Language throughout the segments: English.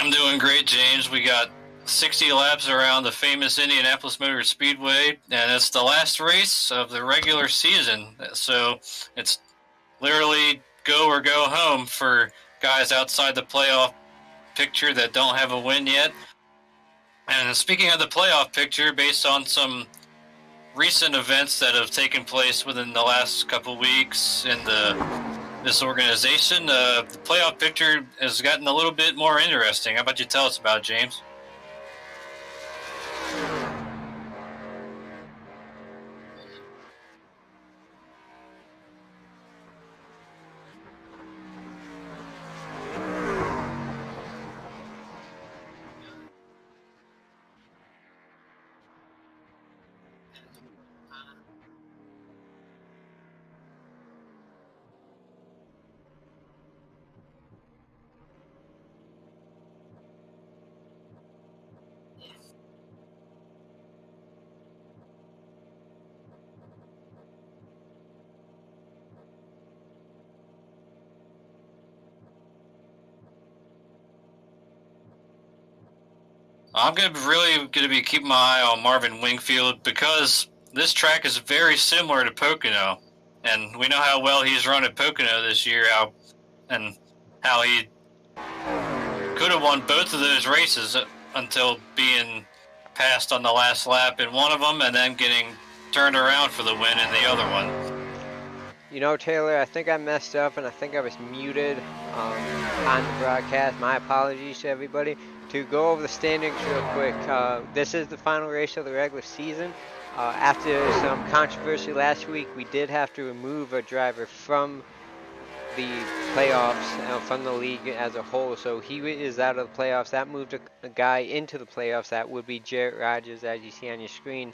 I'm doing great, James. We got 60 laps around the famous Indianapolis Motor Speedway, and it's the last race of the regular season. So it's literally go or go home for guys outside the playoff picture that don't have a win yet. And speaking of the playoff picture, based on some recent events that have taken place within the last couple weeks in this organization, the playoff picture has gotten a little bit more interesting. How about you tell us about it, James? I'm really going to be keeping my eye on Marvin Wingfield because this track is very similar to Pocono, and we know how well he's run at Pocono this year, and how he could have won both of those races until being passed on the last lap in one of them, and then getting turned around for the win in the other one. You know, Taylor, I think I messed up, and I think I was muted on the broadcast. My apologies to everybody. To go over the standings real quick, this is the final race of the regular season. After some controversy last week, we did have to remove a driver from the playoffs, from the league as a whole. So he is out of the playoffs. That moved a guy into the playoffs. That would be Jarrett Rogers, as you see on your screen.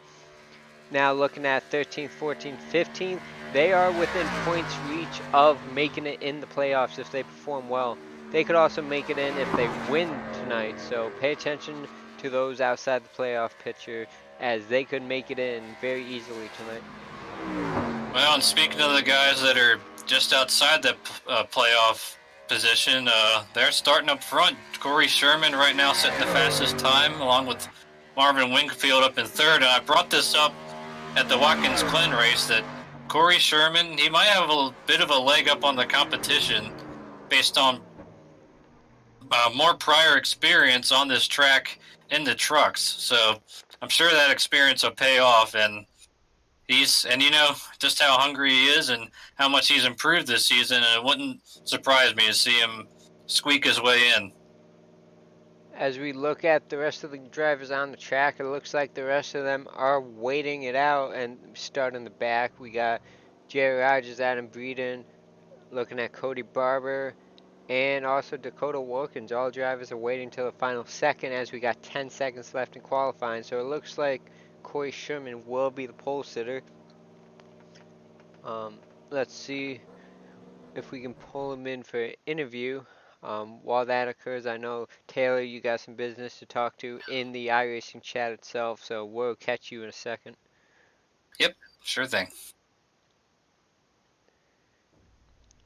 Now looking at 13th, 14th, 15th, they are within points reach of making it in the playoffs if they perform well. They could also make it in if they win tonight, so pay attention to those outside the playoff picture, as they could make it in very easily tonight. Well, and speaking of the guys that are just outside the playoff position, they're starting up front. Corey Sherman right now setting the fastest time, along with Marvin Wingfield up in third. And I brought this up at the Watkins Glen race that Corey Sherman, he might have a bit of a leg up on the competition based on more prior experience on this track in the trucks. So I'm sure that experience will pay off, and you know just how hungry he is and how much he's improved this season, and it wouldn't surprise me to see him squeak his way in. As we look at the rest of the drivers on the track, it looks like the rest of them are waiting it out and start in the back. We got Jerry Rogers, Adam Breeden, looking at Cody Barber, and also Dakota Wilkins. All drivers are waiting till the final second, as we got 10 seconds left in qualifying. So it looks like Corey Sherman will be the pole sitter. Let's see if we can pull him in for an interview. While that occurs, I know, Taylor, you got some business to talk to in the iRacing chat itself, so we'll catch you in a second. Yep, sure thing.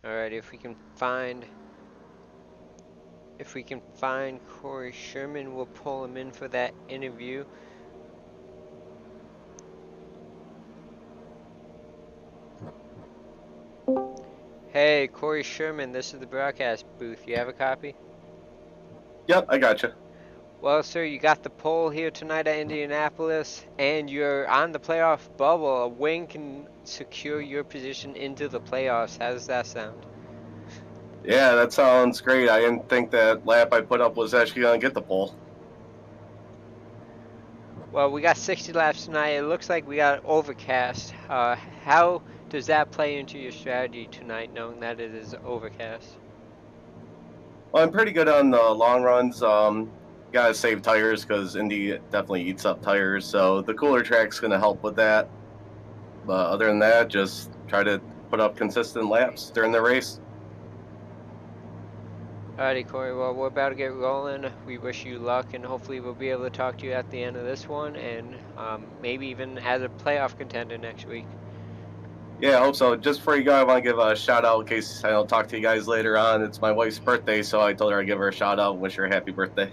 Alright, if we can find Corey Sherman, we'll pull him in for that interview. Hey, Corey Sherman, this is the broadcast booth. You have a copy? Yep, I gotcha. Well, sir, you got the pole here tonight at Indianapolis, and you're on the playoff bubble. A win can secure your position into the playoffs. How does that sound? Yeah, that sounds great. I didn't think that lap I put up was actually going to get the pole. Well, we got 60 laps tonight. It looks like we got overcast. How does that play into your strategy tonight, knowing that it is overcast? Well, I'm pretty good on the long runs. Got to save tires because Indy definitely eats up tires, so the cooler track's going to help with that. But other than that, just try to put up consistent laps during the race. Alrighty, Corey, well, we're about to get rolling. We wish you luck, and hopefully we'll be able to talk to you at the end of this one, and maybe even as a playoff contender next week. Yeah, I hope so. Just before you go, I want to give a shout out in case I don't talk to you guys later on. It's my wife's birthday, so I told her I'd give her a shout out and wish her a happy birthday.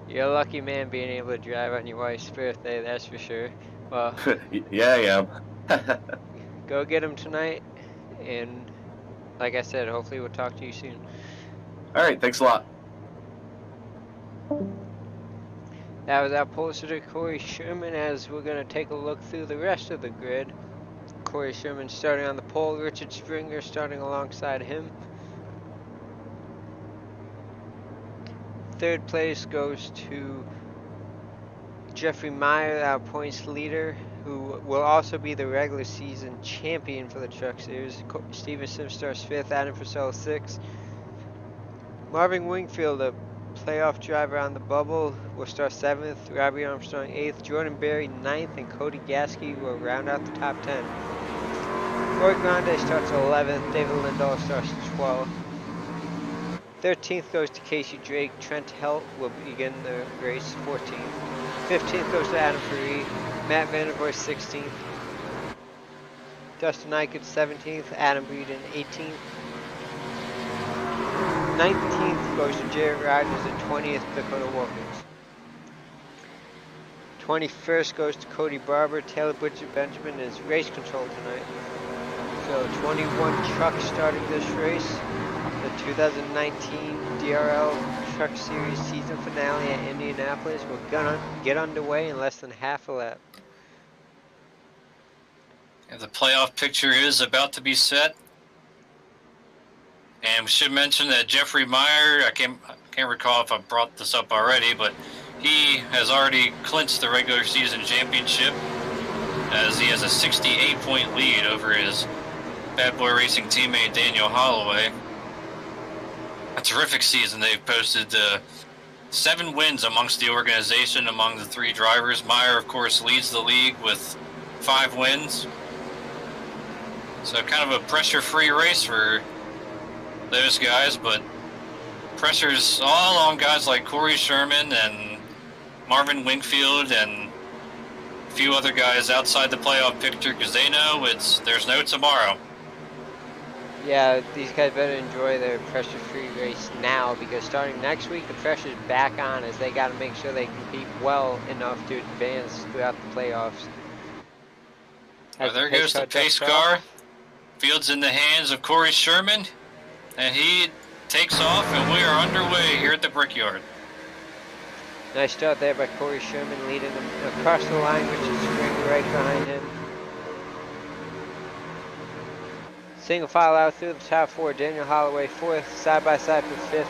You're a lucky man being able to drive on your wife's birthday, that's for sure. Well, Yeah, I am. go get him tonight, and like I said, hopefully we'll talk to you soon. All right, thanks a lot. That was our pollster, Corey Sherman, as we're going to take a look through the rest of the grid. Corey Sherman starting on the pole, Richard Springer starting alongside him. Third place goes to Jeffrey Meyer, our points leader, who will also be the regular season champion for the Truck Series. Steven Sim starts 5th, Adam Purcell 6th. Marvin Wingfield, a playoff driver on the bubble, will start 7th. Robbie Armstrong 8th. Jordan Berry 9th, and Cody Gasky will round out the top 10. Roy Grande starts 11th. David Lindahl starts 12th. 13th goes to Casey Drake. Trent Helt will begin the race 14th. 15th goes to Adam Ferree. Matt Vandervoort 16th. Dustin Eichert 17th. Adam Breeden 18th. 19th goes to Jared Rogers, and 20th Dakota Wilkins. 21st goes to Cody Barber. Taylor Butcher Benjamin is race control tonight. So 21 trucks starting this race. The 2019 DRL Truck Series season finale at Indianapolis will get underway in less than half a lap. And the playoff picture is about to be set. And we should mention that Jeffrey Meyer, I can't recall if I brought this up already, but he has already clinched the regular season championship as he has a 68-point lead over his Bad Boy Racing teammate Daniel Holloway. A terrific season. They've posted 7 wins amongst the organization among the 3 drivers. Meyer, of course, leads the league with 5 wins. So kind of a pressure-free race for those guys, but pressure's all on guys like Corey Sherman and Marvin Wingfield and a few other guys outside the playoff picture because they know there's no tomorrow. Yeah, these guys better enjoy their pressure-free race now, because starting next week, the pressure's back on as they got to make sure they compete well enough to advance throughout the playoffs. There goes the pace car. Field's in the hands of Corey Sherman, and he takes off, and we are underway here at the Brickyard. Nice start there by Corey Sherman, leading them across the line, Richard Springer right behind him. Single file out through the top 4. Daniel Holloway 4th, side by side for 5th.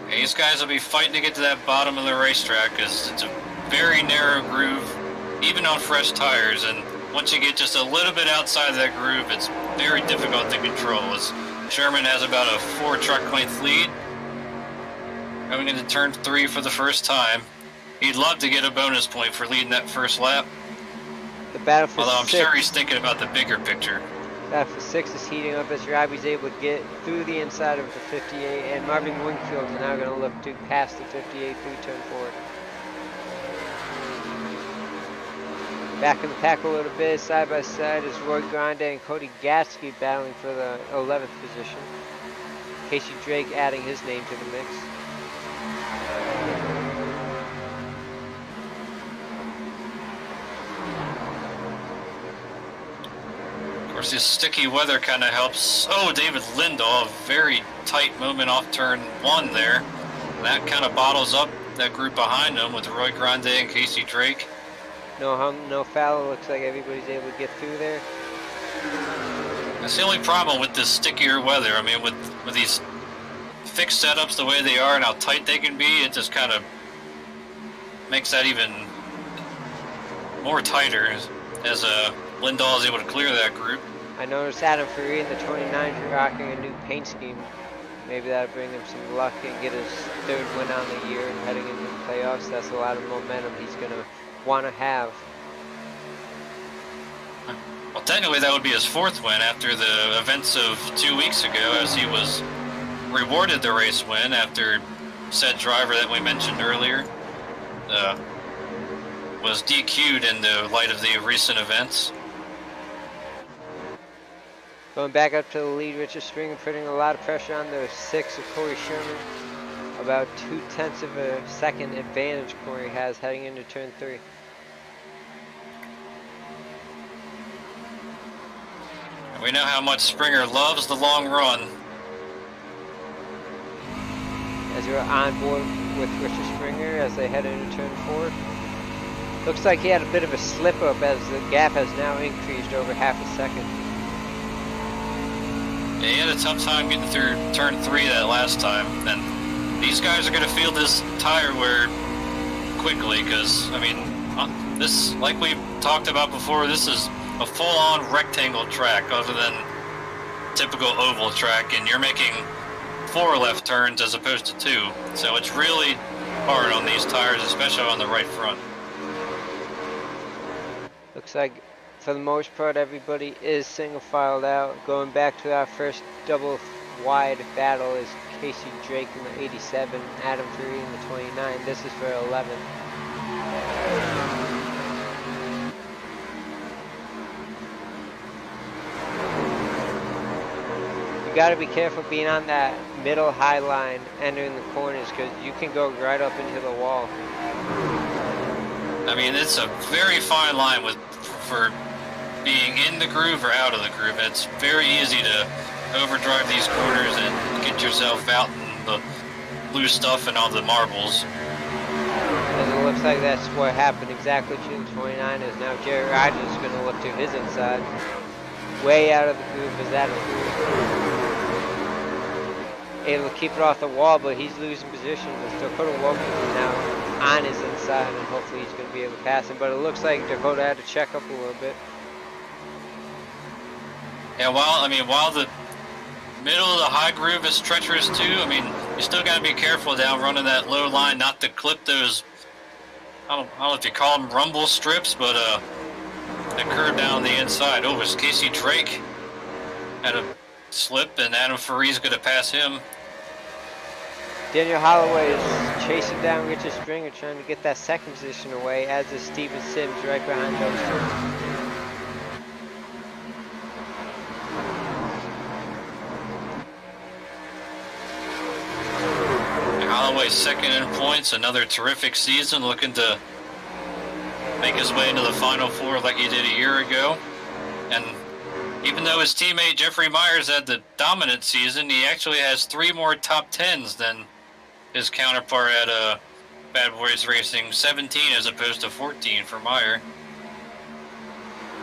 These guys will be fighting to get to that bottom of the racetrack because it's a very narrow groove, even on fresh tires. And once you get just a little bit outside of that groove, it's very difficult to control. As Sherman has about a 4 truck length lead, coming into turn 3 for the first time. He'd love to get a bonus point for leading that first lap. The battle for Although I'm 6th. sure he's thinking about the bigger picture. Battle for 6 is heating up as Robbie's able to get through the inside of the 58, and Marvin Wingfield is now going to look to pass the 58 through turn 4. Back in the pack a little bit, side by side, is Roy Grande and Cody Gasky battling for the 11th position. Casey Drake adding his name to the mix. Of course, this sticky weather kind of helps. Oh, David Lindahl, a very tight moment off turn 1 there. That kind of bottles up that group behind him with Roy Grande and Casey Drake. No foul. Looks like everybody's able to get through there. That's the only problem with this stickier weather. I mean, with these fixed setups the way they are and how tight they can be, it just kind of makes that even more tighter as Lindahl is able to clear that group. I noticed Adam Ferree in the 29 rocking a new paint scheme. Maybe that'll bring him some luck and get his 3rd win on the year heading into the playoffs. That's a lot of momentum he's going to want to have. Well, technically that would be his 4th win after the events of 2 weeks ago, as he was rewarded the race win after said driver that we mentioned earlier was DQ'd in the light of the recent events. Going back up to the lead, Richard Springer putting a lot of pressure on the 6 of Corey Sherman. About 0.2 of a second advantage Corey has heading into turn 3. We know how much Springer loves the long run. As we're on board with Richard Springer as they head into turn 4. Looks like he had a bit of a slip up as the gap has now increased over half a second. Yeah, he had a tough time getting through turn 3 that last time. And these guys are going to feel this tire wear quickly because, I mean, this, like we talked about before, this is a full-on rectangle track other than typical oval track, and you're making 4 left turns as opposed to 2. So it's really hard on these tires, especially on the right front. Looks like for the most part everybody is single filed out. Going back to our first double wide battle is Casey Drake in the 87, Adam Ferry in the 29. This is for 11th. You got to be careful being on that middle high line entering the corners because you can go right up into the wall. I mean, it's a very fine line for being in the groove or out of the groove. It's very easy to overdrive these corners and get yourself out in the loose stuff and all the marbles. As it looks like that's what happened exactly to the 29 is now Jerry Rogers is going to look to his inside. Way out of the groove is Adam Ferry. Able to keep it off the wall, but he's losing position as Dakota Wilkins is now on his inside, and hopefully he's going to be able to pass him. But it looks like Dakota had to check up a little bit. Yeah, while the middle of the high groove is treacherous too, I mean, you still got to be careful down running that low line, not to clip those, I don't know if you call them rumble strips, but that curve down the inside. Oh, it's Casey Drake had a slip, and Adam Ferry's going to pass him. Daniel Holloway is chasing down Richard Springer, trying to get that second position away, as is Steven Sims right behind those two. Holloway second in points, another terrific season, looking to make his way into the Final Four like he did a year ago. And even though his teammate Jeffrey Myers had the dominant season, he actually has 3 more top 10s than his counterpart at Bad Boys Racing, 17 as opposed to 14 for Meyer,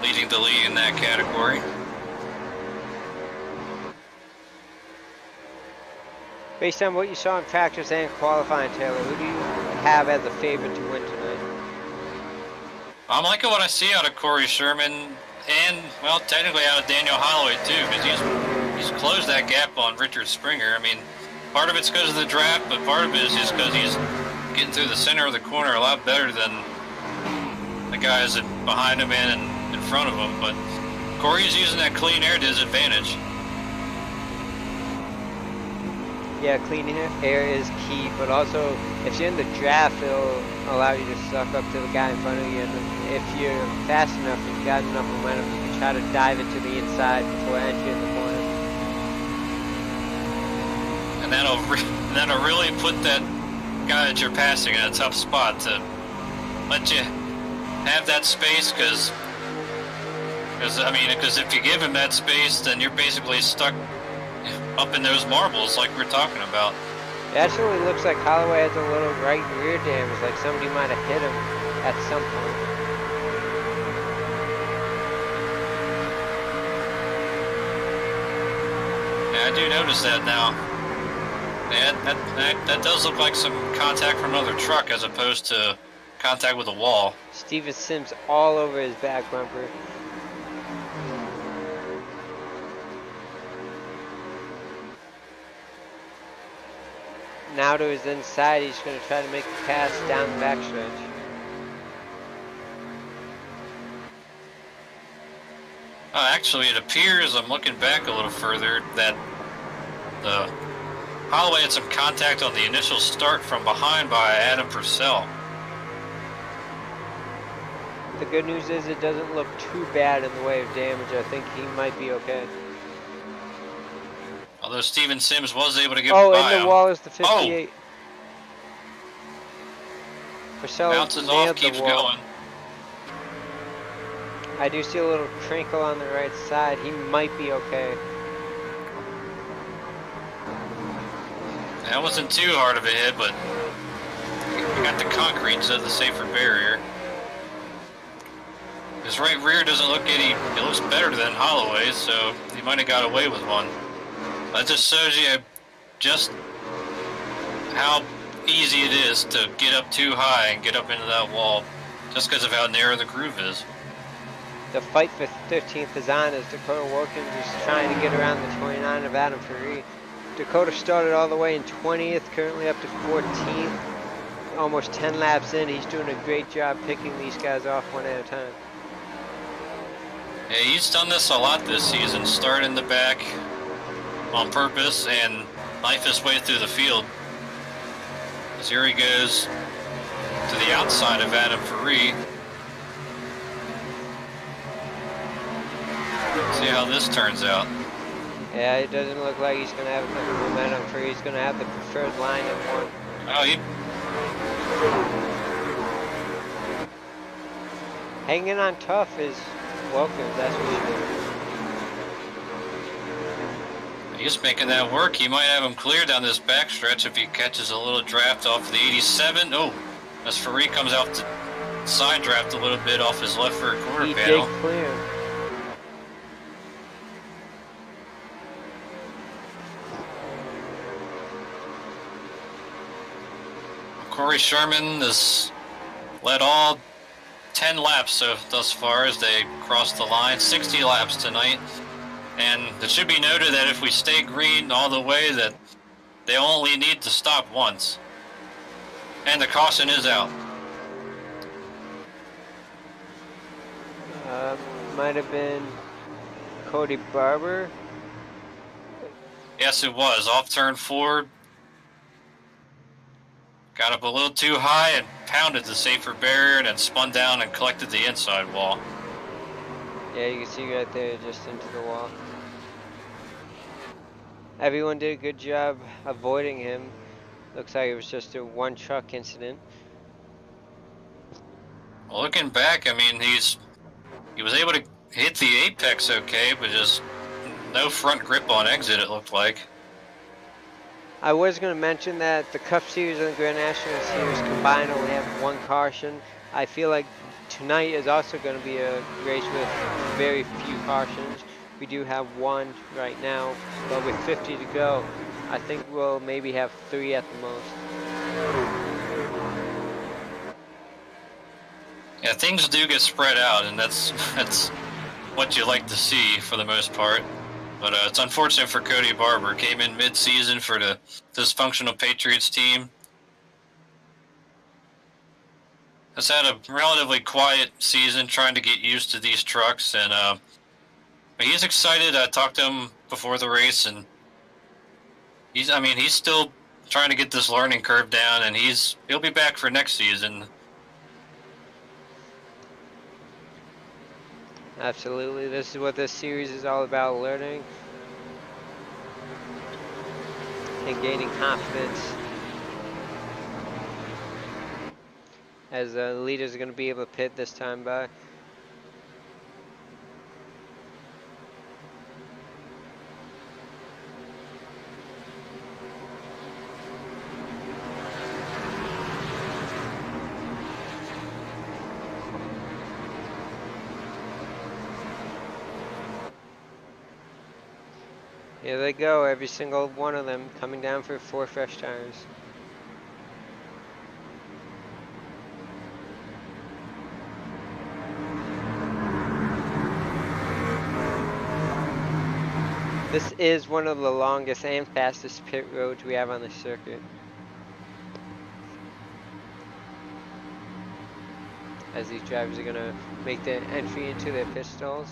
leading the league in that category. Based on what you saw in practice and qualifying, Taylor, who do you have as a favorite to win tonight? I'm liking what I see out of Corey Sherman and, well, technically out of Daniel Holloway too, because he's closed that gap on Richard Springer. I mean, part of it's because of the draft, but part of it is just because he's getting through the center of the corner a lot better than the guys that behind him and in front of him. But Corey's using that clean air to his advantage. Yeah, clean air is key, but also if you're in the draft, it'll allow you to suck up to the guy in front of you. And if you're fast enough and you've got enough momentum, you can try to dive it to the inside before entering the corner. And that'll really put that guy that you're passing in a tough spot to let you have that space, because if you give him that space, then you're basically stuck up in those marbles like we're talking about. It actually looks like Holloway has a little right rear damage, like somebody might have hit him at some point. Yeah, I do notice that now. Yeah, that does look like some contact from another truck as opposed to contact with a wall. Steven Sims all over his back bumper. Now to his inside, he's going to try to make the pass down the backstretch. Actually, it appears, I'm looking back a little further, that the Holloway had some contact on the initial start from behind by Adam Purcell. The good news is it doesn't look too bad in the way of damage. I think he might be okay. Although Steven Sims was able to get Oh, by in the him. wall is the 58. Purcell Bounces off, nailed the keeps wall. going. I do see a little crinkle on the right side. He might be okay. That wasn't too hard of a hit, but he got the concrete instead of the safer barrier. His right rear doesn't look any, it looks better than Holloway's, so he might have got away with one. That just shows you just how easy it is to get up too high and get up into that wall, just because of how narrow the groove is. The fight for 15th is on as Dakota Wilkins is trying to get around the 29 of Adam Ferree. Dakota started all the way in 20th, currently up to 14th. Almost 10 laps in, he's doing a great job picking these guys off one at a time. Yeah, he's done this a lot this season, start in the back on purpose and knife his way through the field. As here he goes to the outside of Adam Ferree. See how this turns out. Yeah, it doesn't look like he's going to have enough momentum for he's going to have the preferred line at one. Oh, he... Hanging on tough is Wilkins, that's what he He's making that work. He might have him clear down this backstretch if he catches a little draft off the 87. Oh, as Ferree comes out to side draft a little bit off his left rear quarter panel. He did clear. Corey Sherman has led all 10 laps thus far as they cross the line. 60 laps tonight. And it should be noted that if we stay green all the way, that they only need to stop once. And the caution is out. Might have been Cody Barber. Yes, it was. Off turn 4. Got up a little too high and pounded the safer barrier and then spun down and collected the inside wall. Yeah, you can see right there, just into the wall. Everyone did a good job avoiding him. Looks like it was just a one truck incident. Well, looking back, I mean, he was able to hit the apex okay, but just no front grip on exit, it looked like. I was going to mention that the Cup Series and the Grand National Series combined only have one caution. I feel like tonight is also going to be a race with very few cautions. We do have one right now, but with 50 to go, I think we'll maybe have 3 at the most. Yeah, things do get spread out, and that's what you like to see for the most part. But it's unfortunate for Cody Barber. Came in mid-season for the dysfunctional Patriots team. Has had a relatively quiet season trying to get used to these trucks, and he's excited. I talked to him before the race, and he's still trying to get this learning curve down, and he'll be back for next season. Absolutely, this is what this series is all about, learning and gaining confidence. As the leaders are going to be able to pit this time by. Here they go, every single one of them coming down for 4 fresh tires. This is one of the longest and fastest pit roads we have on the circuit. As these drivers are going to make their entry into their pit stalls.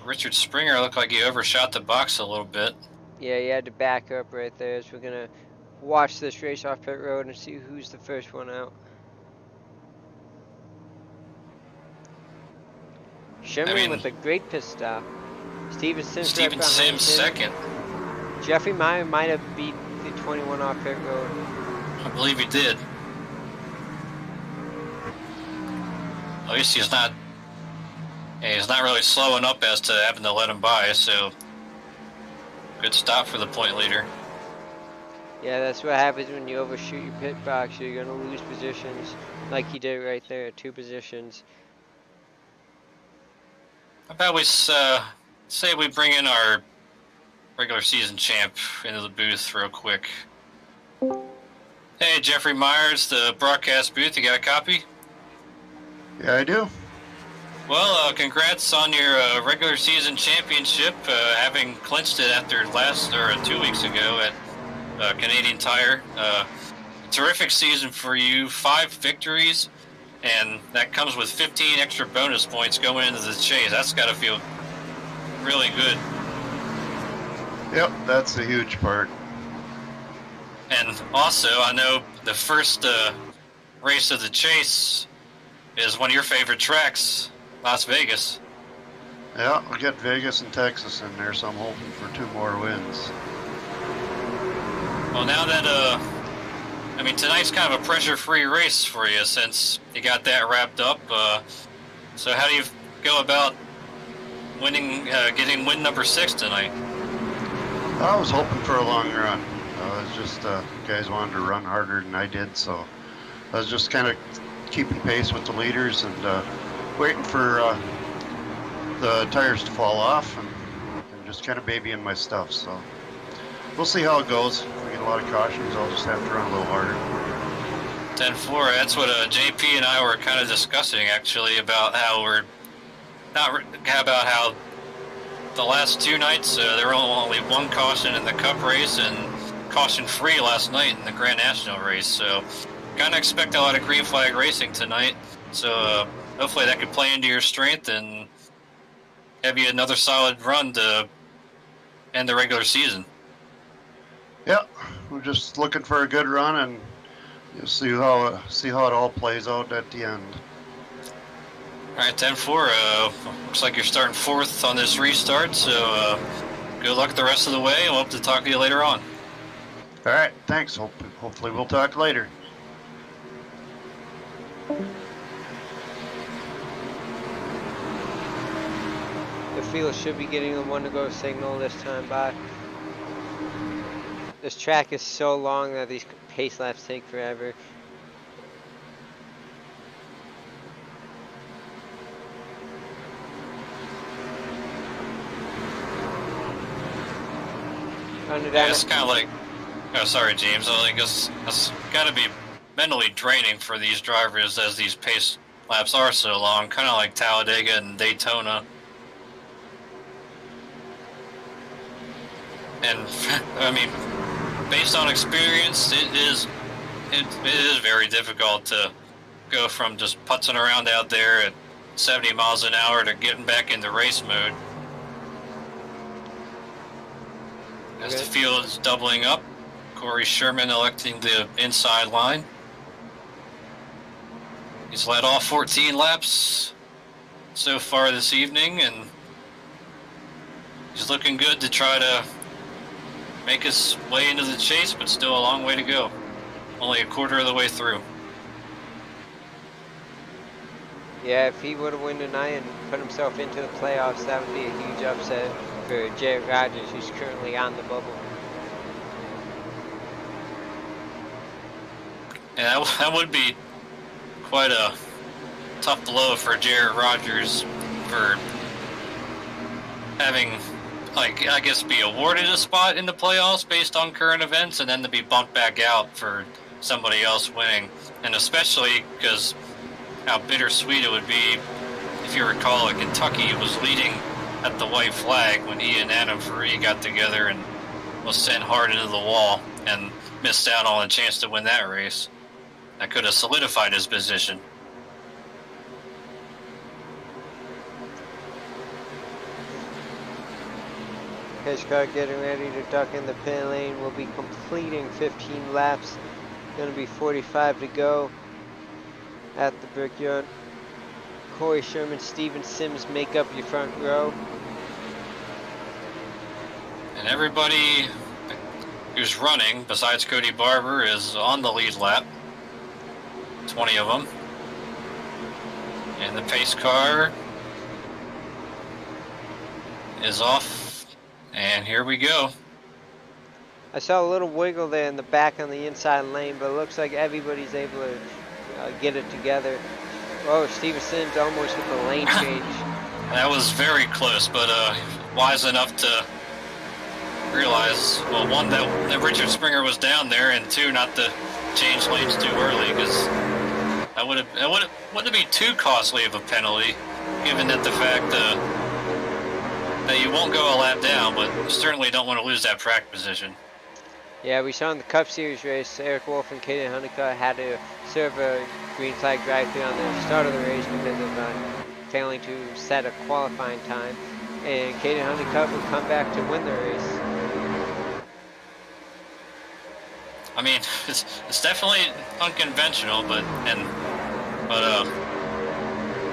Richard Springer looked like he overshot the box a little bit. Yeah, he had to back up right there, so we're gonna watch this race off pit road and see who's the first one out. Sherman with a great pit stop. Stevenson right behind Sims him. second. Jeffrey Meyer might have beat the 21 off pit road. I believe he did. At least he's not really slowing up as to having to let him by, so good stop for the point leader. Yeah, that's what happens when you overshoot your pit box. You're going to lose positions like he did right there, 2 positions. How about we say we bring in our regular season champ into the booth real quick. Hey, Jeffrey Myers, the broadcast booth, you got a copy? Yeah, I do. Well, congrats on your regular season championship, having clinched it after 2 weeks ago at Canadian Tire. Terrific season for you, 5 victories, and that comes with 15 extra bonus points going into the chase. That's got to feel really good. Yep, that's a huge part. And also, I know the first race of the chase is one of your favorite tracks, Las Vegas. Yeah, we'll get Vegas and Texas in there, so I'm hoping for 2 more wins. Well, now that, tonight's kind of a pressure-free race for you since you got that wrapped up. So how do you go about getting win number 6 tonight? I was hoping for a long run. I was just, guys wanted to run harder than I did, so I was just kind of keeping pace with the leaders and waiting for the tires to fall off and just kind of babying my stuff. So we'll see how it goes. If we get a lot of cautions, I'll just have to run a little harder. 10-4, that's what JP and I were kind of discussing, actually, about how how the last 2 nights there were only 1 caution in the Cup race and caution-free last night in the Grand National race. So kind of expect a lot of green flag racing tonight. So hopefully that could play into your strength and have you another solid run to end the regular season. Yeah, we're just looking for a good run, and you'll see how it all plays out at the end. All right, 10-4. Looks like you're starting 4th on this restart, so good luck the rest of the way. We'll hope to talk to you later on. All right, thanks. Hopefully we'll talk later. The field should be getting the 1-to-go signal this time by. This track is so long that these pace laps take forever. Yeah, it's kind of like, oh, sorry, James. I guess it's got to be mentally draining for these drivers as these pace laps are so long, kind of like Talladega and Daytona. And based on experience, it is very difficult to go from just putzing around out there at 70 miles an hour to getting back into race mode. As the field is doubling up, Corey Sherman electing the inside line. He's led all 14 laps so far this evening, and he's looking good to try to make his way into the chase, but still a long way to go. Only a quarter of the way through. Yeah, if he would have won tonight and put himself into the playoffs, that would be a huge upset for Jared Rogers, who's currently on the bubble. Yeah, that would be quite a tough blow for Jared Rogers for having, I guess, be awarded a spot in the playoffs based on current events and then to be bumped back out for somebody else winning. And especially because how bittersweet it would be if you recall that Kentucky was leading at the white flag when he and Adam Faree got together and was sent hard into the wall and missed out on a chance to win that race. That could have solidified his position. His car getting ready to duck in the pit lane. Will be completing 15 laps. Going to be 45 to go at the Brickyard. Corey Sherman, Steven Sims make up your front row. And everybody who's running, besides Cody Barber, is on the lead lap. 20 of them. And the pace car is off. And here we go. I saw a little wiggle there in the back on the inside lane, but it looks like everybody's able to get it together. Oh, Steven Sims almost with the lane change. That was very close, but wise enough to realize, well, one, that Richard Springer was down there, and two, not to change lanes too early, because that wouldn't be too costly of a penalty, given that the fact that you won't go a lap down, but you certainly don't want to lose that track position. Yeah, we saw in the Cup Series race, Eric Wolf and Caden Honeycutt had to serve a green flag drive-through on the start of the race because of failing to set a qualifying time. And Caden Honeycutt would come back to win the race. I mean, it's definitely unconventional, but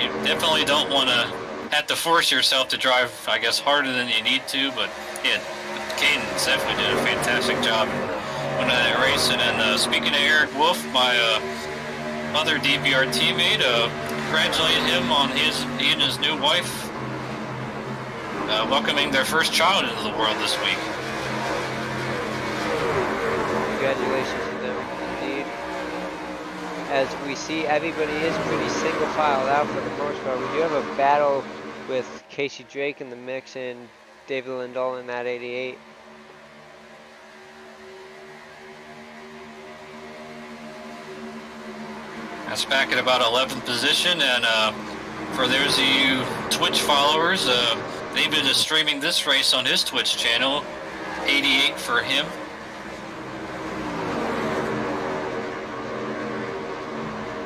you definitely don't want to have to force yourself to drive, I guess, harder than you need to. But yeah, Caden's definitely did a fantastic job winning that race. And then speaking of Eric Wolf, my other DBR teammate, congratulate him on he and his new wife welcoming their first child into the world this week. Congratulations to them, indeed. As we see, everybody is pretty single filed out for the most part. We do have a battle with Casey Drake in the mix and David Lindahl in that 88. That's back at about 11th position, and for those of you Twitch followers, David is streaming this race on his Twitch channel. 88 for him.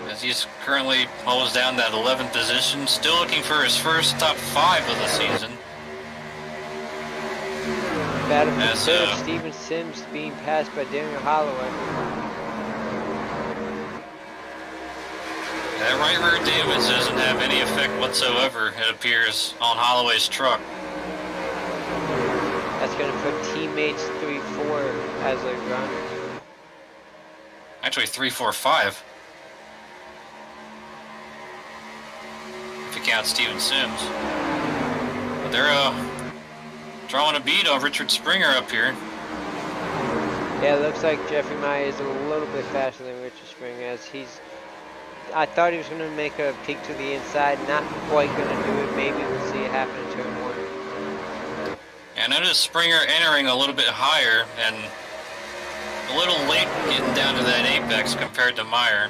As he's currently holds down that 11th position, still looking for his first top 5 of the season. Battle for third, Steven Sims being passed by Daniel Holloway. That right rear damage doesn't have any effect whatsoever, it appears, on Holloway's truck. That's going to put teammates 3-4 as they run. Actually, 3-4-5. If you count Steven Sims. But they're drawing a bead on Richard Springer up here. Yeah, it looks like Jeffrey Meyer is a little bit faster than Richard Springer, as I thought he was going to make a peek to the inside, not quite going to do it. Maybe we'll see it happen in turn 1. I noticed Springer entering a little bit higher and a little late getting down to that apex compared to Meyer.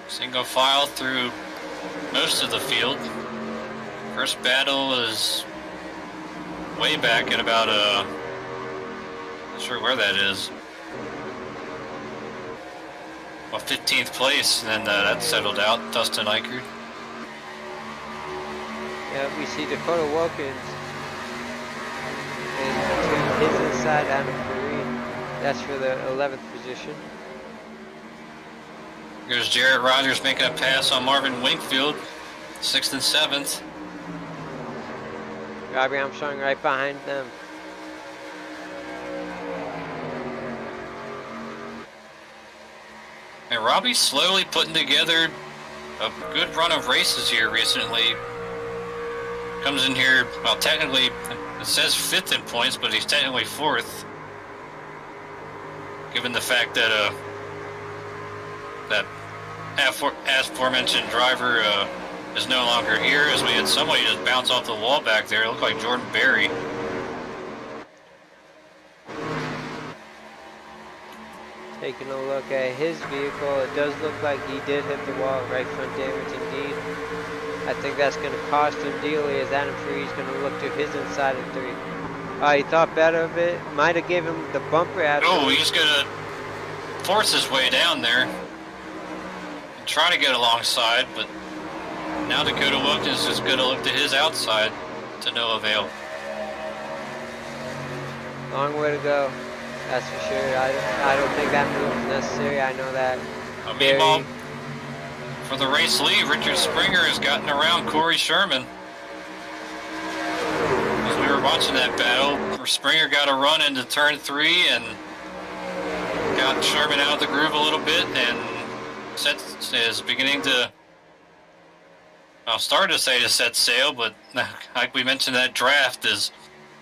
Single file through most of the field. First battle is way back at about not sure where that is. Well, 15th place, and then that settled out. Dustin Eichert. Yeah, we see Dakota Wilkins, and to his inside, Adam Perry. That's for the 11th position. Here's Jarrett Rogers making a pass on Marvin Wingfield, 6th and 7th. Robbie Armstrong right behind them. And Robbie's slowly putting together a good run of races here recently. Comes in here, well, technically, it says 5th in points, but he's technically 4th. Given the fact that that aforementioned driver is no longer here, as we had somebody just bounce off the wall back there. It looked like Jordan Berry. Taking a look at his vehicle, it does look like he did hit the wall, right front damage indeed. I think that's going to cost him dearly, as Adam Free is going to look to his inside of 3. He thought better of it. Might have given him the bumper out. Oh, he's going to force his way down there. and try to get alongside, but now Dakota Wilkins is just going to look to his outside to no avail. Long way to go. That's for sure. I don't think that move is necessary. I know that. Meanwhile, for the race lead, Richard Springer has gotten around Corey Sherman. As we were watching that battle, Springer got a run into turn 3 and got Sherman out of the groove a little bit, and is beginning to, I started to say to set sail, but like we mentioned, that draft is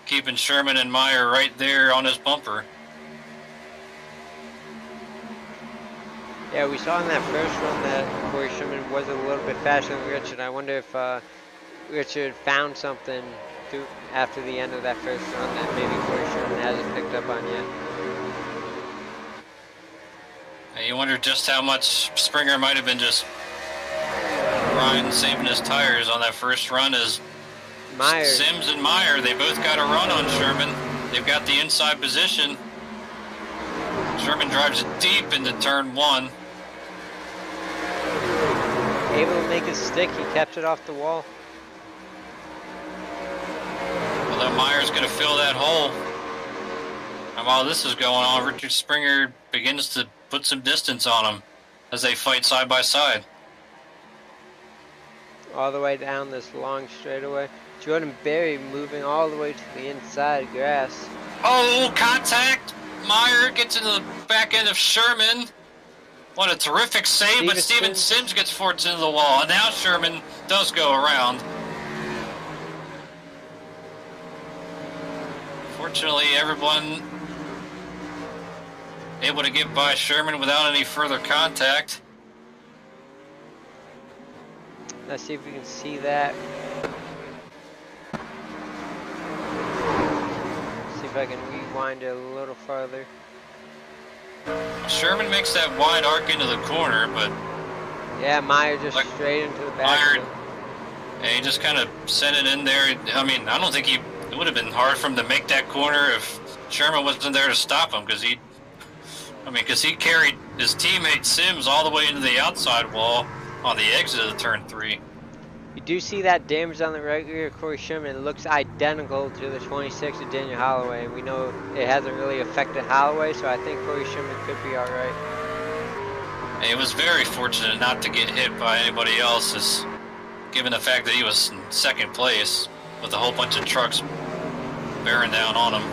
keeping Sherman and Meyer right there on his bumper. Yeah, we saw in that first run that Corey Sherman was a little bit faster than Richard. I wonder if Richard found something after the end of that first run that maybe Corey Sherman hasn't picked up on yet. And you wonder just how much Springer might have been just riding, saving his tires on that first run, as Sims and Meyer, they both got a run on Sherman. They've got the inside position. Sherman drives it deep into turn 1. Able to make it stick, he kept it off the wall. Although Meyer's going to fill that hole. And while this is going on, Richard Springer begins to put some distance on him as they fight side by side. All the way down this long straightaway. Jordan Berry moving all the way to the inside grass. Oh, contact! Meyer gets into the back end of Sherman. What a terrific save, but Steven Sims gets forced into the wall. And now Sherman does go around. Fortunately, everyone able to get by Sherman without any further contact. Let's see if we can see that. See if I can rewind it a little farther. Sherman makes that wide arc into the corner, but yeah, Meyer just straight into the back. Meyer, and he just kind of sent it in there. I mean, I don't think it would have been hard for him to make that corner if Sherman wasn't there to stop him, because he carried his teammate Sims all the way into the outside wall on the exit of the turn 3. You do see that damage on the right rear of Corey Sherman. It looks identical to the 26 of Daniel Holloway. We know it hasn't really affected Holloway, so I think Corey Sherman could be all right. He was very fortunate not to get hit by anybody else, given the fact that he was in second place with a whole bunch of trucks bearing down on him.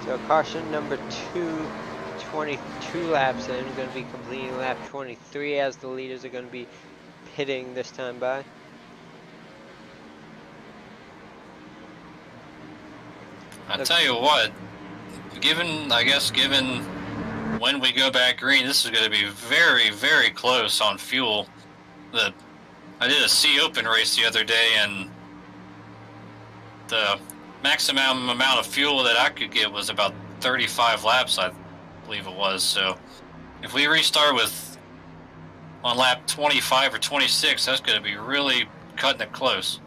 So caution number 2, 22 laps in, going to be completing lap 23 as the leaders are going to be pitting this time by. I tell you what, given when we go back green, this is going to be very, very close on fuel. I did a C Open race the other day, and the maximum amount of fuel that I could get was about 35 laps, I believe it was. So if we restart on lap 25 or 26, that's going to be really cutting it close.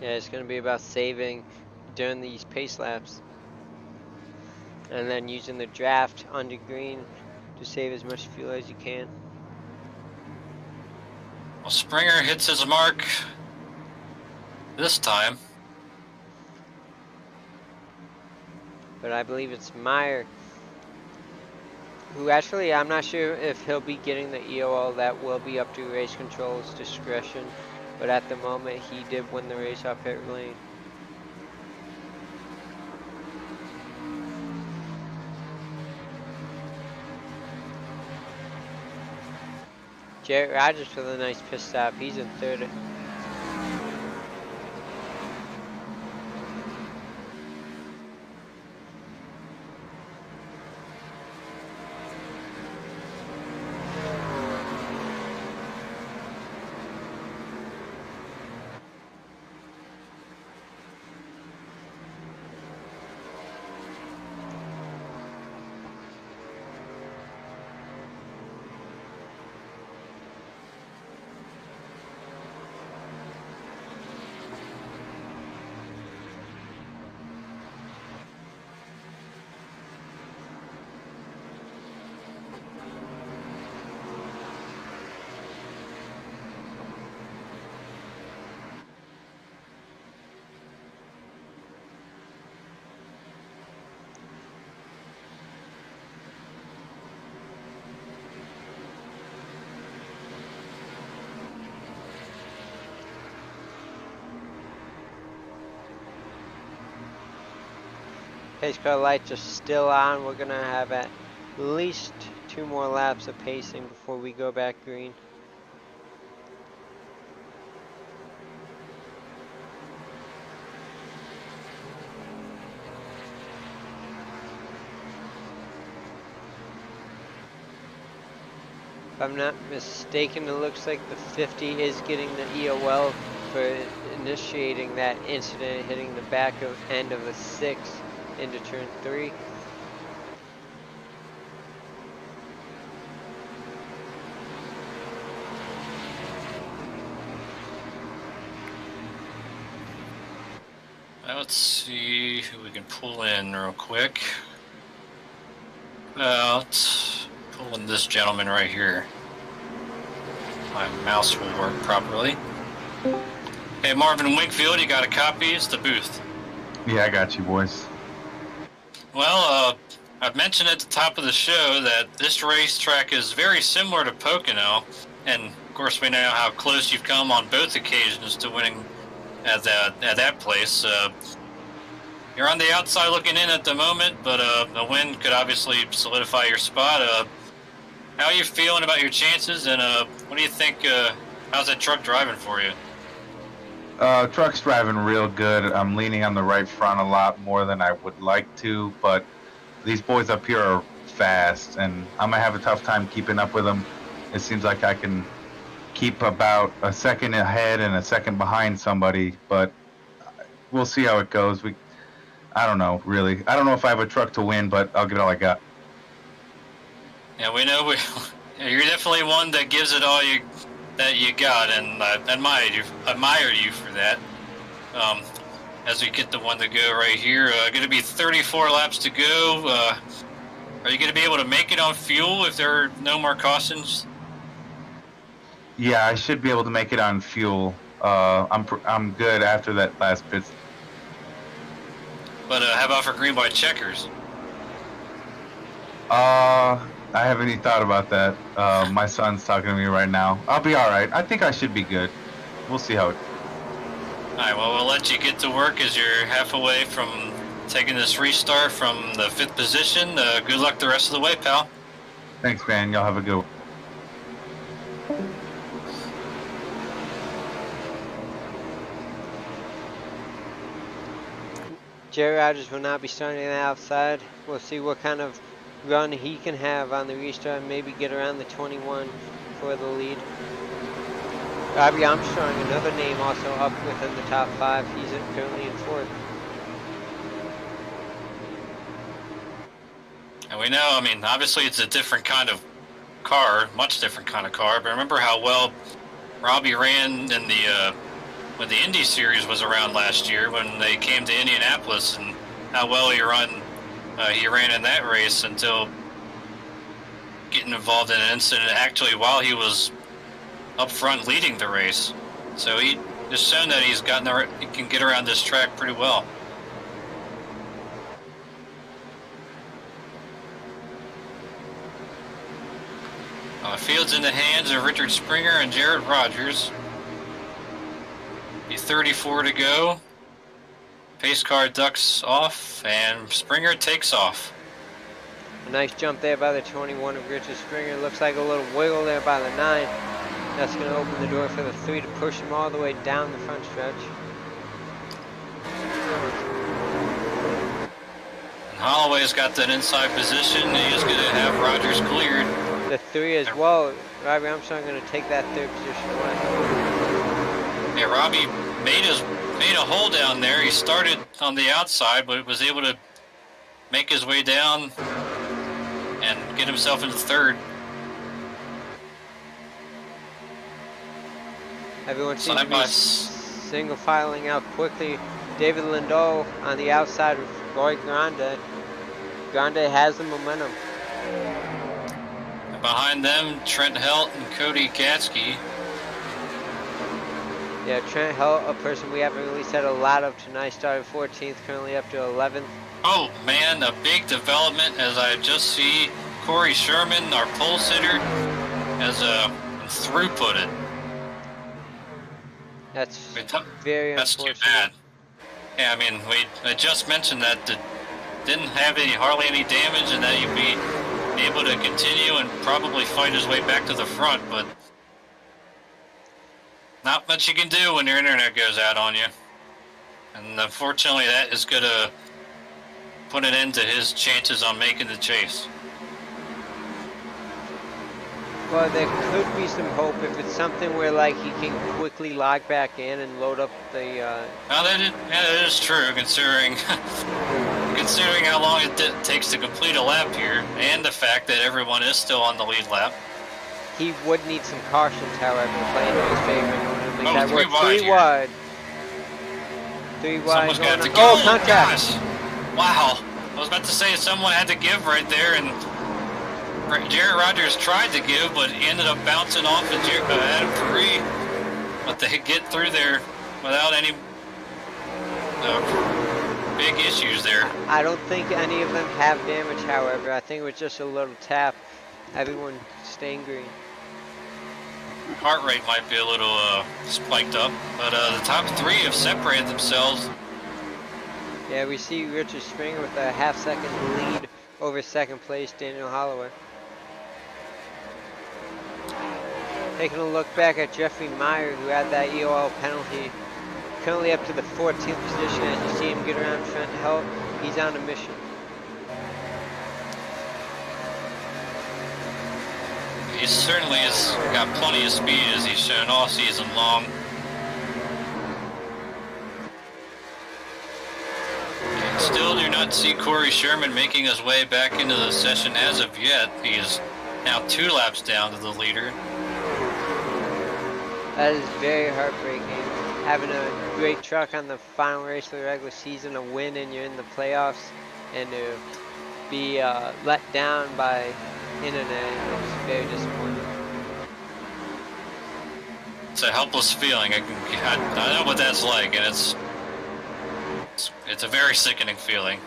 Yeah, it's going to be about saving during these pace laps. And then using the draft under green to save as much fuel as you can. Well, Springer hits his mark this time. But I believe it's Meyer, who actually, I'm not sure if he'll be getting the EOL. That will be up to race control's discretion. But at the moment, he did win the race off pit lane. Jarrett Rogers with a nice pit stop. He's in third. Pace car lights are still on. We're gonna have at least 2 more laps of pacing before we go back green. If I'm not mistaken, it looks like the 50 is getting the EOL for initiating that incident, hitting the back end of the 6 into turn 3. Let's see who we can pull in real quick. Let's pull in this gentleman right here. My mouse will work properly. Hey, Marvin Winkfield, you got a copy? It's the booth. Yeah, I got you, boys. Well, I've mentioned at the top of the show that this racetrack is very similar to Pocono, and of course we know how close you've come on both occasions to winning at that place. You're on the outside looking in at the moment, but a win could obviously solidify your spot. How are you feeling about your chances, and what do you think? How's that truck driving for you? Truck's driving real good. I'm leaning on the right front a lot more than I would like to, but these boys up here are fast, and I'm gonna have a tough time keeping up with them. It seems like I can keep about a second ahead and a second behind somebody, but we'll see how it goes. I don't know, really. I don't know if I have a truck to win, but I'll get all I got. Yeah, we know you're definitely one that gives it all that you got, and I admire you for that. As we get the one to go right here, going to be 34 laps to go. Are you going to be able to make it on fuel if there are no more cautions? Yeah, I should be able to make it on fuel. I'm good after that last pit. But how about for green white checkers? I haven't even thought about that. My son's talking to me right now. I'll be all right. I think I should be good. We'll see how it. All right, well, we'll let you get to work as you're half away from taking this restart from the 5th position. Good luck the rest of the way, pal. Thanks, man. Y'all have a good one. Jerry Rogers will not be starting outside. We'll see what kind of run he can have on the restart and maybe get around the 21 for the lead. Robbie Armstrong, another name also up within the top 5. He's currently in 4th. And we know, I mean, obviously it's a different kind of car, much different kind of car, but remember how well Robbie ran in the when the Indy Series was around last year when they came to Indianapolis, and how well he ran in that race until getting involved in an incident actually while he was up front leading the race. So he just shown that he can get around this track pretty well. Field's in the hands of Richard Springer and Jared Rogers. 34 to go. Pace car ducks off, and Springer takes off. A nice jump there by the 21 of Richard Springer. Looks like a little wiggle there by the 9. That's going to open the door for the 3 to push him all the way down the front stretch. And Holloway's got that inside position. He is going to have Rogers cleared. The 3 as well. Robbie Armstrong going to take that 3rd position away. Yeah, Robbie made a hole down there. He started on the outside, but was able to make his way down and get himself into 3rd. Everyone seems to be single filing out quickly. David Lindahl on the outside of Roy Grande. Grande has the momentum. And behind them, Trent Helt and Cody Gatsky. Yeah, Trent Helt, a person we haven't really said a lot of tonight, started 14th, currently up to 11th. Oh man, a big development as I just see Corey Sherman, our pole sitter, has throughputed. That's very That's unfortunate. too bad. Yeah, I mean, I just mentioned that didn't have hardly any damage, and that he'd be able to continue and probably fight his way back to the front, but not much you can do when your internet goes out on you. And unfortunately, that is going to put an end to his chances on making the chase. Well, there could be some hope if it's something where like he can quickly log back in and load up the. Now that is true, considering considering how long it takes to complete a lap here, and the fact that everyone is still on the lead lap. He would need some cautions, however, to play into his favor in order to make that work. 3 wide. 3 wide. Someone's got to give. Oh, contact! Gosh. Wow. I was about to say someone had to give right there, and Jared Rogers tried to give, but he ended up bouncing off of Adam Perry. But they get through there without any big issues there. I don't think any of them have damage, however. I think it was just a little tap. Everyone staying green. Heart rate might be a little spiked up, but the top 3 have separated themselves. Yeah, we see Richard Springer with a half-second lead over second place, Daniel Holloway. Taking a look back at Jeffrey Meyer, who had that EOL penalty. Currently up to the 14th position as you see him get around Trent Helt. He's on a mission. He certainly has got plenty of speed, as he's shown all season long. And still do not see Corey Sherman making his way back into the session as of yet. He is now 2 laps down to the leader. That is very heartbreaking. Having a great truck on the final race of the regular season, a win, and you're in the playoffs, and to be let down by internet is very disappointing. It's a helpless feeling. I know what that's like, and it's a very sickening feeling.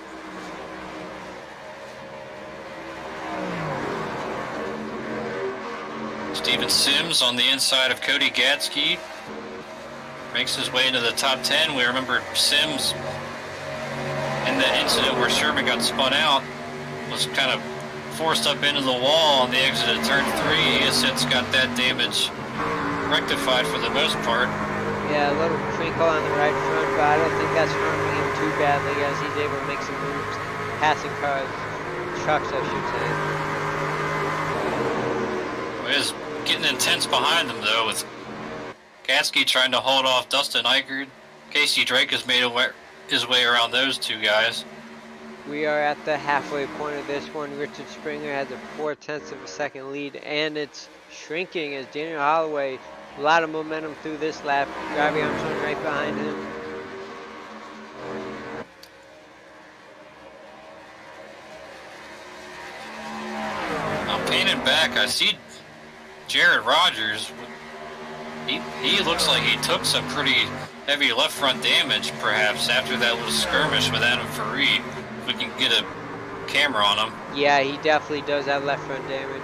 Steven Sims on the inside of Cody Gadsky makes his way into the top 10. We remember Sims in the incident where Sherman got spun out, was kind of forced up into the wall on the exit of turn 3. He has since got that damage rectified for the most part. Yeah, a little crinkle on the right front, but I don't think that's harming him too badly as he's able to make some moves, passing cars, trucks I should say. It is getting intense behind them though, with Gadsky trying to hold off Dustin Eichert. Casey Drake has made his way around those 2 guys. We are at the halfway point of this one. Richard Springer has a 0.4 of a second lead, and it's shrinking as Daniel Holloway, a lot of momentum through this lap. Robbie Armstrong right behind him. I'm painting back. I see Jared Rogers. He looks like he took some pretty heavy left front damage, perhaps, after that little skirmish with Adam Farid. If we can get a camera on him. Yeah, he definitely does have left front damage.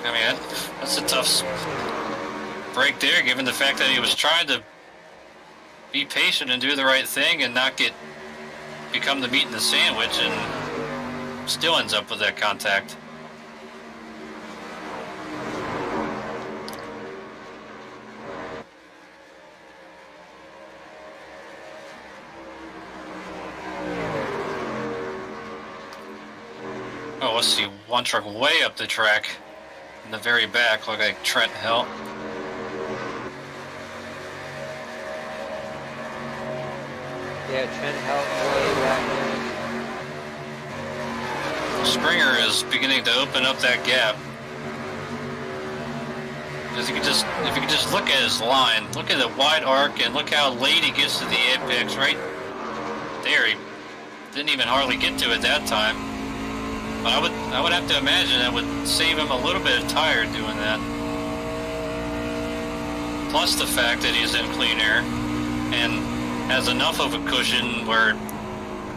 I mean, that's a tough break there, given the fact that he was trying to be patient and do the right thing and not become the meat in the sandwich, and still ends up with that contact. Oh, let's see, one truck way up the track in the very back, look like Trent Helt. Yeah, Trent Helt way back there. Springer is beginning to open up that gap. If you could just look at his line, look at the wide arc, and look how late he gets to the apex. Right there, he didn't even hardly get to it that time. But I would have to imagine that would save him a little bit of tire doing that. Plus the fact that he's in clean air and has enough of a cushion where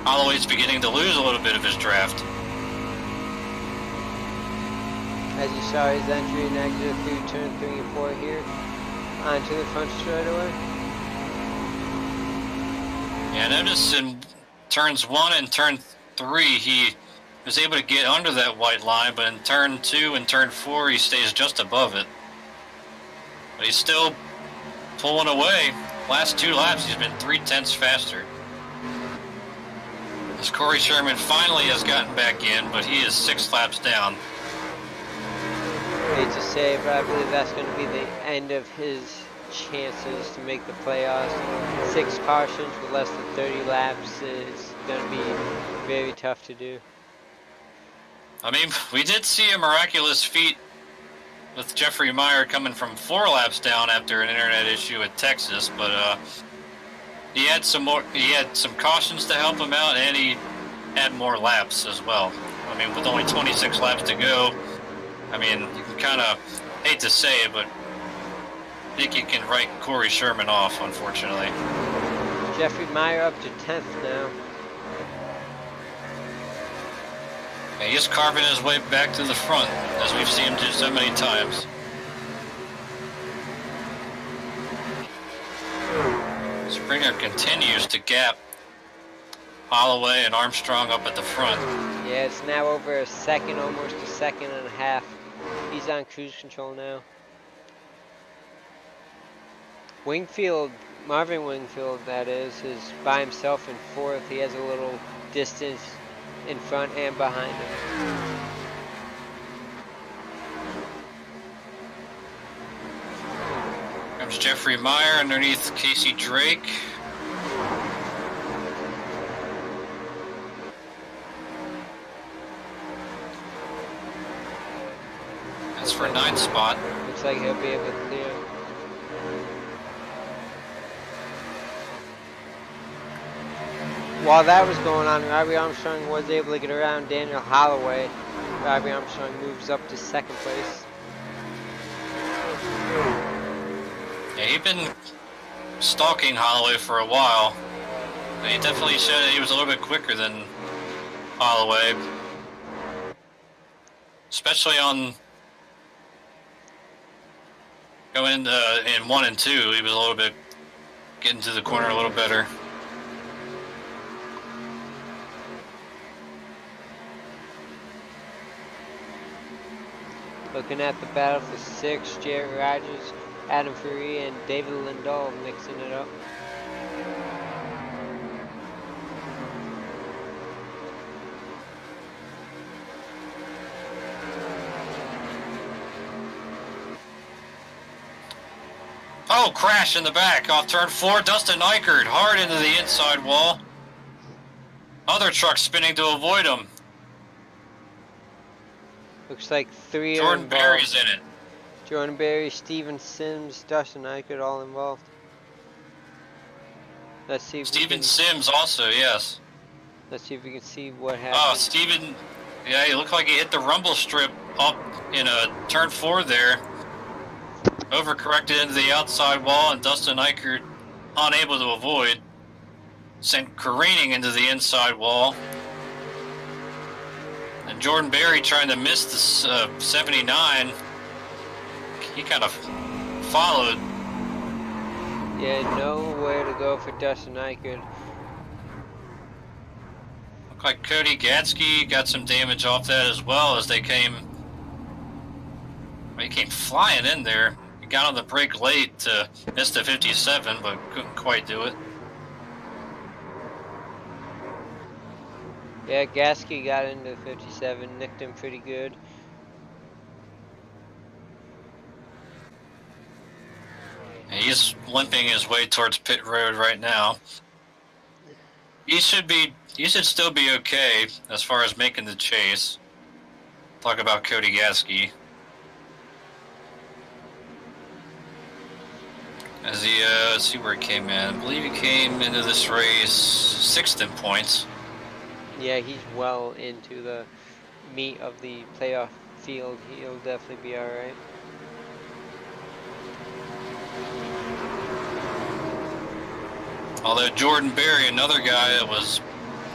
Holloway's beginning to lose a little bit of his draft. As you saw his entry and exit through turn 3 and 4 here, onto the front straightaway. Yeah, notice in turns 1 and turn 3, he was able to get under that white line, but in turn 2 and turn 4, he stays just above it. But he's still pulling away. Last 2 laps, he's been 0.3 faster. As Corey Sherman finally has gotten back in, but he is 6 laps down. Hate to say, but I believe that's going to be the end of his chances to make the playoffs. 6 cautions with less than 30 laps is going to be very tough to do. I mean, we did see a miraculous feat with Jeffrey Meyer coming from 4 laps down after an internet issue at Texas, but he had some cautions to help him out, and he had more laps as well. I mean, with only 26 laps to go, I mean, you can kind of hate to say it, but I think you can write Corey Sherman off, unfortunately. Jeffrey Meyer up to 10th now. And he's carving his way back to the front, as we've seen him do so many times. Springer continues to gap Holloway and Armstrong up at the front. Yeah, it's now over a second, almost a second and a half. He's on cruise control now. Wingfield, Marvin Wingfield that is by himself in 4th. He has a little distance in front and behind him. Comes Jeffrey Meyer underneath Casey Drake. That's for 9th spot. Looks like he'll be able to clear. While that was going on, Robbie Armstrong was able to get around Daniel Holloway. Robbie Armstrong moves up to 2nd place. Yeah, he'd been stalking Holloway for a while. He definitely showed that he was a little bit quicker than Holloway. Especially on going in 1 and 2, he was a little bit getting to the corner a little better. Looking at the battle for 6, Jared Rogers, Adam Ferree, and David Lindahl mixing it up. Oh, crash in the back off turn 4. Dustin Eichert hard into the inside wall. Other truck spinning to avoid him. Looks like 3 are Jordan involved. Berry's in it. Jordan Berry, Steven Sims, Dustin Eichert all involved. Let's see if Steven Sims also, yes. Let's see if we can see what Oh, happened. Steven, yeah, he looked like he hit the rumble strip up in turn 4 there. Overcorrected into the outside wall, and Dustin Eichert, unable to avoid, sent careening into the inside wall. And Jordan Berry trying to miss the 79. He kind of followed. Yeah, nowhere to go for Dustin Eichert. Looked like Cody Gatsky got some damage off that as well as they came. He came flying in there. He got on the brake late to miss the 57, but couldn't quite do it. Yeah, Gasky got into 57, nicked him pretty good. He's limping his way towards pit road right now. He should still be okay as far as making the chase. Talk about Cody Gasky. As he, let's see where he came in. I believe he came into this race 6th in points. Yeah, he's well into the meat of the playoff field. He'll definitely be alright. Although Jordan Berry, another guy that was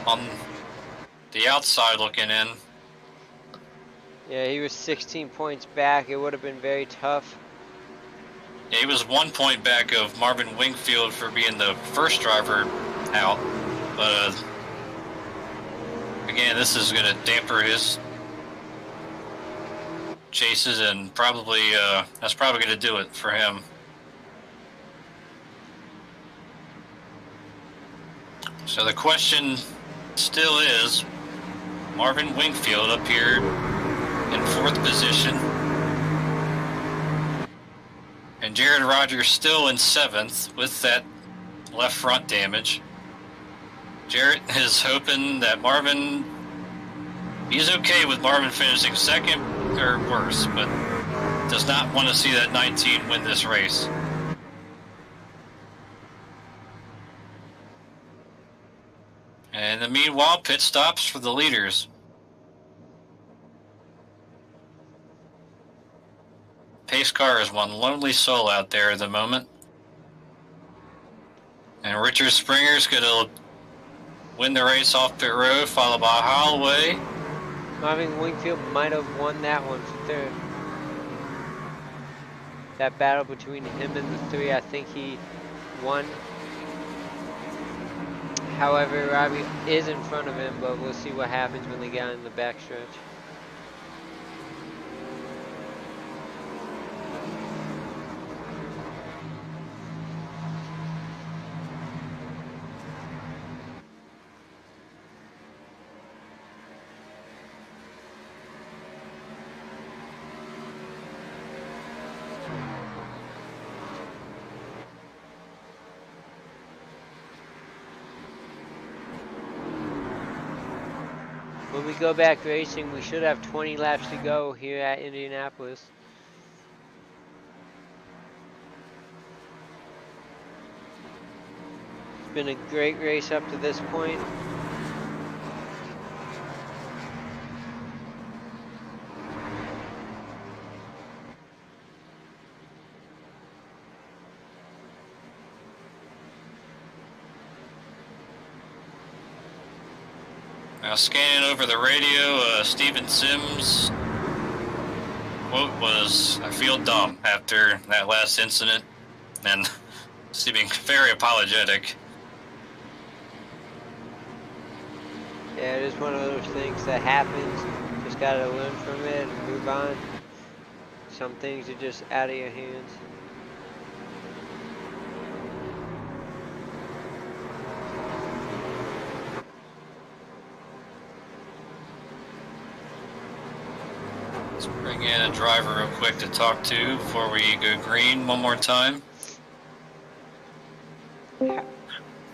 on the outside looking in. Yeah, he was 16 points back. It would have been very tough. Yeah, he was 1 point back of Marvin Wingfield for being the first driver out. But again, this is going to damper his chases, and probably that's probably going to do it for him. So the question still is, Marvin Wingfield up here in 4th position, and Jared Rogers still in 7th with that left front damage. Jarrett is hoping that Marvin, he's okay with Marvin finishing 2nd or worse, but does not want to see that 19 win this race. And in the meanwhile, pit stops for the leaders. Pace car is one lonely soul out there at the moment. And Richard Springer's going to win the race off pit road, followed by Holloway. Marvin Wingfield might have won that one for 3rd. That battle between him and the 3, I think he won. However, Robbie is in front of him, but we'll see what happens when they get in the backstretch. When we go back racing, we should have 20 laps to go here at Indianapolis. It's been a great race up to this point. Now scanning over the radio, Steven Sims' quote was, "I feel dumb," after that last incident, and seeming very apologetic. Yeah, it is one of those things that happens. Just gotta learn from it and move on. Some things are just out of your hands. Let's bring in a driver real quick to talk to before we go green one more time.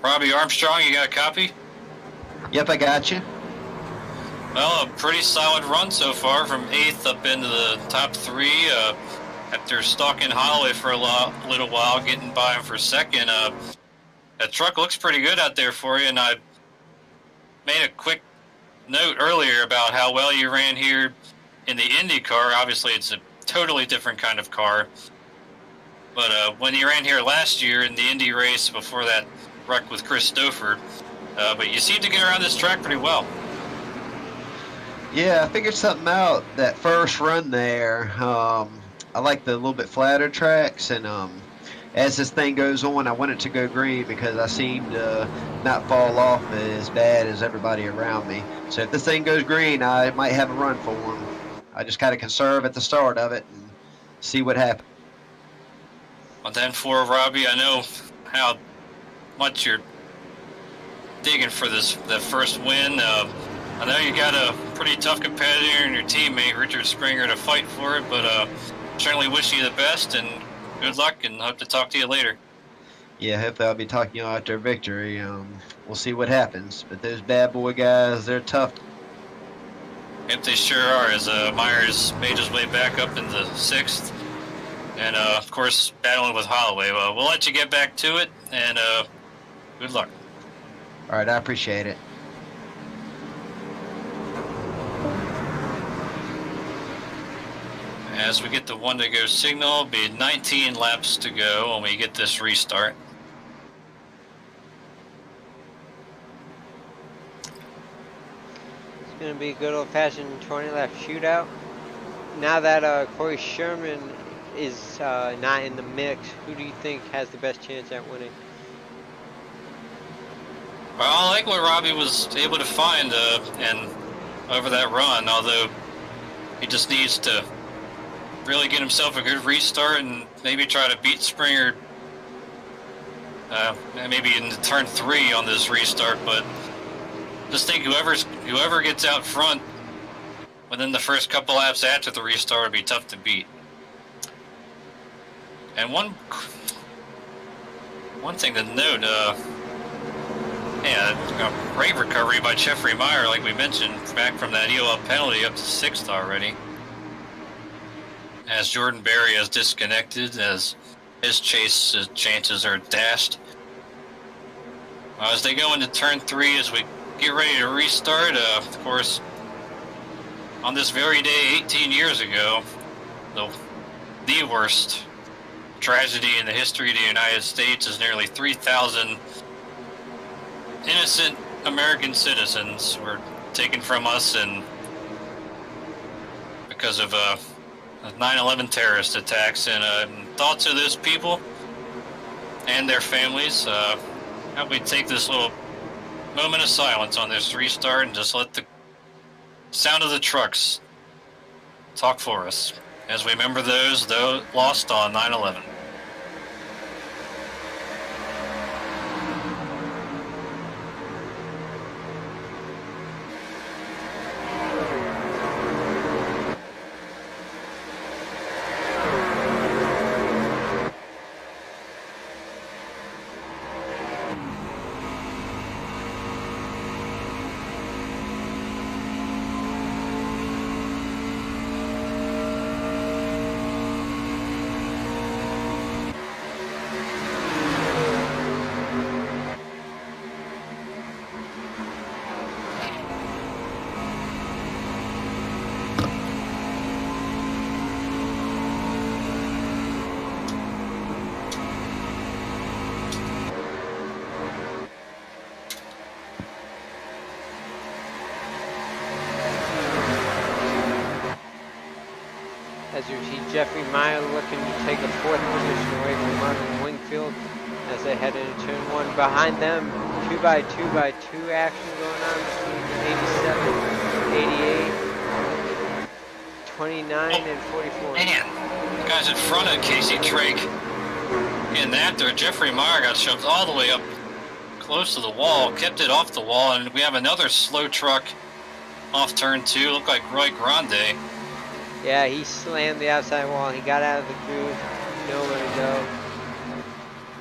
Robbie Armstrong, you got a copy? Yep, I got you. Well, a pretty solid run so far, from 8th up into the top 3. After stalking Holloway for a little while, getting by him for 2nd. That truck looks pretty good out there for you, and I made a quick note earlier about how well you ran here in the Indy car. Obviously, it's a totally different kind of car. But when you ran here last year in the Indy race before that wreck with Chris Stouffer, but you seem to get around this track pretty well. Yeah, I figured something out that first run there. I like the little bit flatter tracks, and as this thing goes on, I want it to go green because I seem to not fall off as bad as everybody around me. So if this thing goes green, I might have a run for him. I just kind of conserve at the start of it and see what happens. Well, then for Robbie, I know how much you're digging for the first win. I know you got a pretty tough competitor in your teammate, Richard Springer, to fight for it, but certainly wish you the best and good luck, and hope to talk to you later. Yeah, hopefully I'll be talking to you after victory. We'll see what happens. But those bad boy guys, they're tough. Yep, they sure are, as Myers made his way back up into 6th. And, of course, battling with Holloway. Well, we'll let you get back to it, and good luck. All right, I appreciate it. As we get the 1 to go signal, it'll be 19 laps to go when we get this restart. It's going to be a good old-fashioned 20-lap shootout. Now that Corey Sherman is not in the mix, who do you think has the best chance at winning? Well, I like what Robbie was able to find and over that run, although he just needs to really get himself a good restart and maybe try to beat Springer maybe in turn 3 on this restart. But just think whoever gets out front within the first couple laps after the restart would be tough to beat. And one thing to note, great recovery by Jeffrey Meyer, like we mentioned, back from that EOL penalty up to 6th already. As Jordan Berry has disconnected, as his chances are dashed. As they go into turn 3, as we get ready to restart, of course, on this very day 18 years ago, the worst tragedy in the history of the United States is nearly 3,000 innocent American citizens were taken from us and because of 9/11 terrorist attacks. And thoughts of those people and their families. How we take this little moment of silence on this restart and just let the sound of the trucks talk for us as we remember those lost on 9/11. As you see Jeffrey Meyer looking to take a 4th position away from Marvin Wingfield as they head into turn 1. Behind them, 2x2 action going on between 87, 88, 29, and 44. Man, the guys in front of Casey Drake in that there, Jeffrey Meyer got shoved all the way up close to the wall, kept it off the wall, and we have another slow truck off turn 2, looked like Roy Grande. Yeah, he slammed the outside wall. He got out of the groove. Nowhere to go.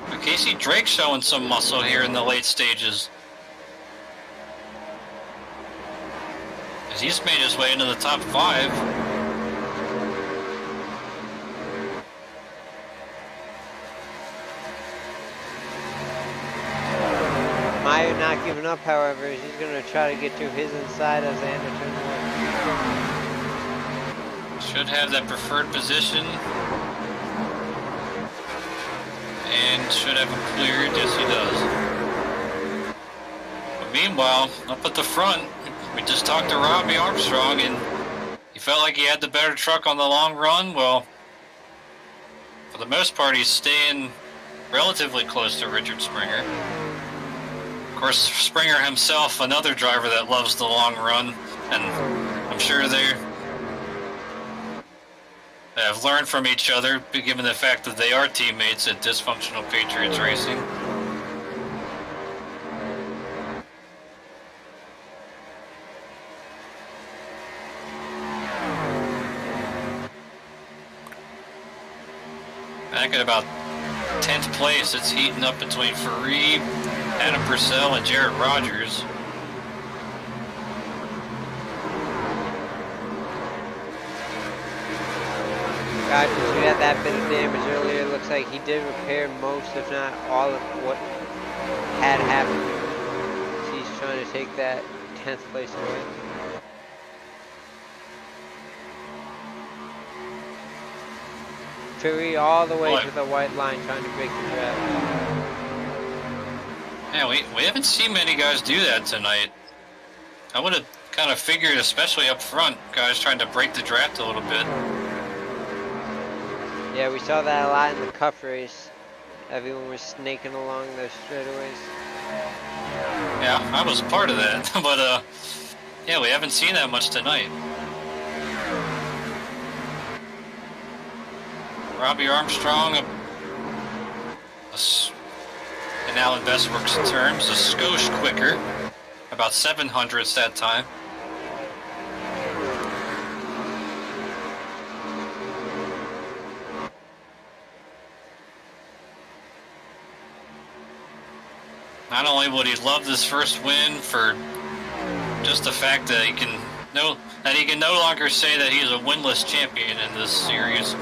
But Casey Drake showing some muscle here in the late stages. As he's made his way into the top 5. Meyer not giving up, however. He's going to try to get to his inside as they enter turn 1. Should have that preferred position. And should have him cleared. Yes, he does. But meanwhile, up at the front, we just talked to Robbie Armstrong, and he felt like he had the better truck on the long run. Well, for the most part, he's staying relatively close to Richard Springer. Of course, Springer himself, another driver that loves the long run, and I'm sure they have learned from each other, given the fact that they are teammates at Dysfunctional Patriots Racing. Back at about 10th place, it's heating up between Fareed, Adam Purcell, and Jarrett Rogers. Rogers, who had that bit of damage earlier, looks like he did repair most, if not all, of what had happened. So he's trying to take that 10th place away. Fury all the way to the white line, trying to break the draft. Yeah, we haven't seen many guys do that tonight. I would have kind of figured, especially up front, guys trying to break the draft a little bit. Yeah, we saw that a lot in the cup race. Everyone was snaking along those straightaways. Yeah, I was part of that, but yeah, we haven't seen that much tonight. Robbie Armstrong, in Alan Bestbrook's terms, a skosh quicker, about 700ths that time. Not only would he love this first win for just the fact that he can no longer say that he's a winless champion in this series,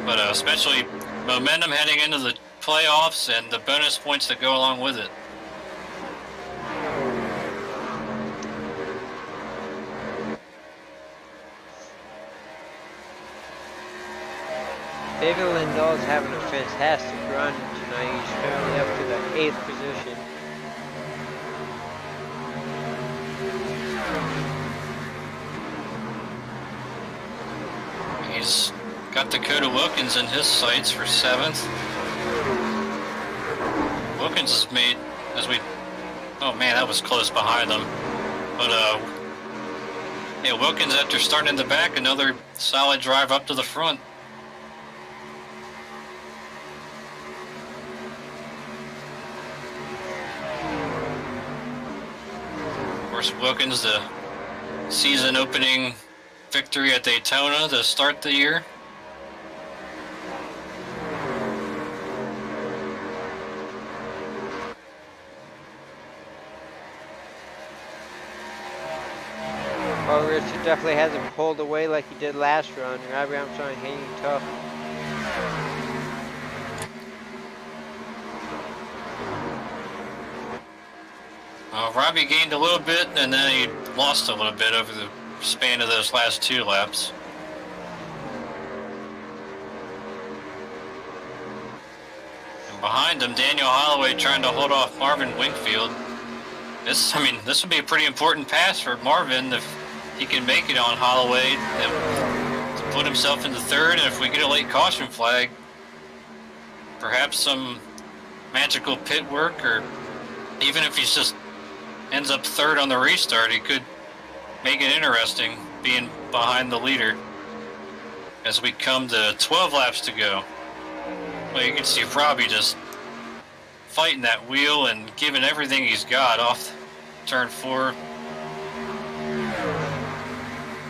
but especially momentum heading into the playoffs and the bonus points that go along with it. David Lindall's having a fantastic run tonight. He's currently up to the 8th position. He's got Dakota Wilkins in his sights for 7th. Wilkins has made, oh man, that was close behind them. But yeah, Wilkins, after starting in the back, another solid drive up to the front. Of course, Wilkins, the season opening victory at Daytona to start the year. Well, Richard definitely hasn't pulled away like he did last run. Robbie Armstrong hanging tough. Robbie gained a little bit, and then he lost a little bit over the span of those last 2 laps. And behind him, Daniel Holloway trying to hold off Marvin Wingfield. This would be a pretty important pass for Marvin if he can make it on Holloway to put himself into 3rd, and if we get a late caution flag, perhaps some magical pit work, or even if he's just ends up 3rd on the restart, he could make it interesting being behind the leader as we come to 12 laps to go. Well, you can see Robbie just fighting that wheel and giving everything he's got off turn 4.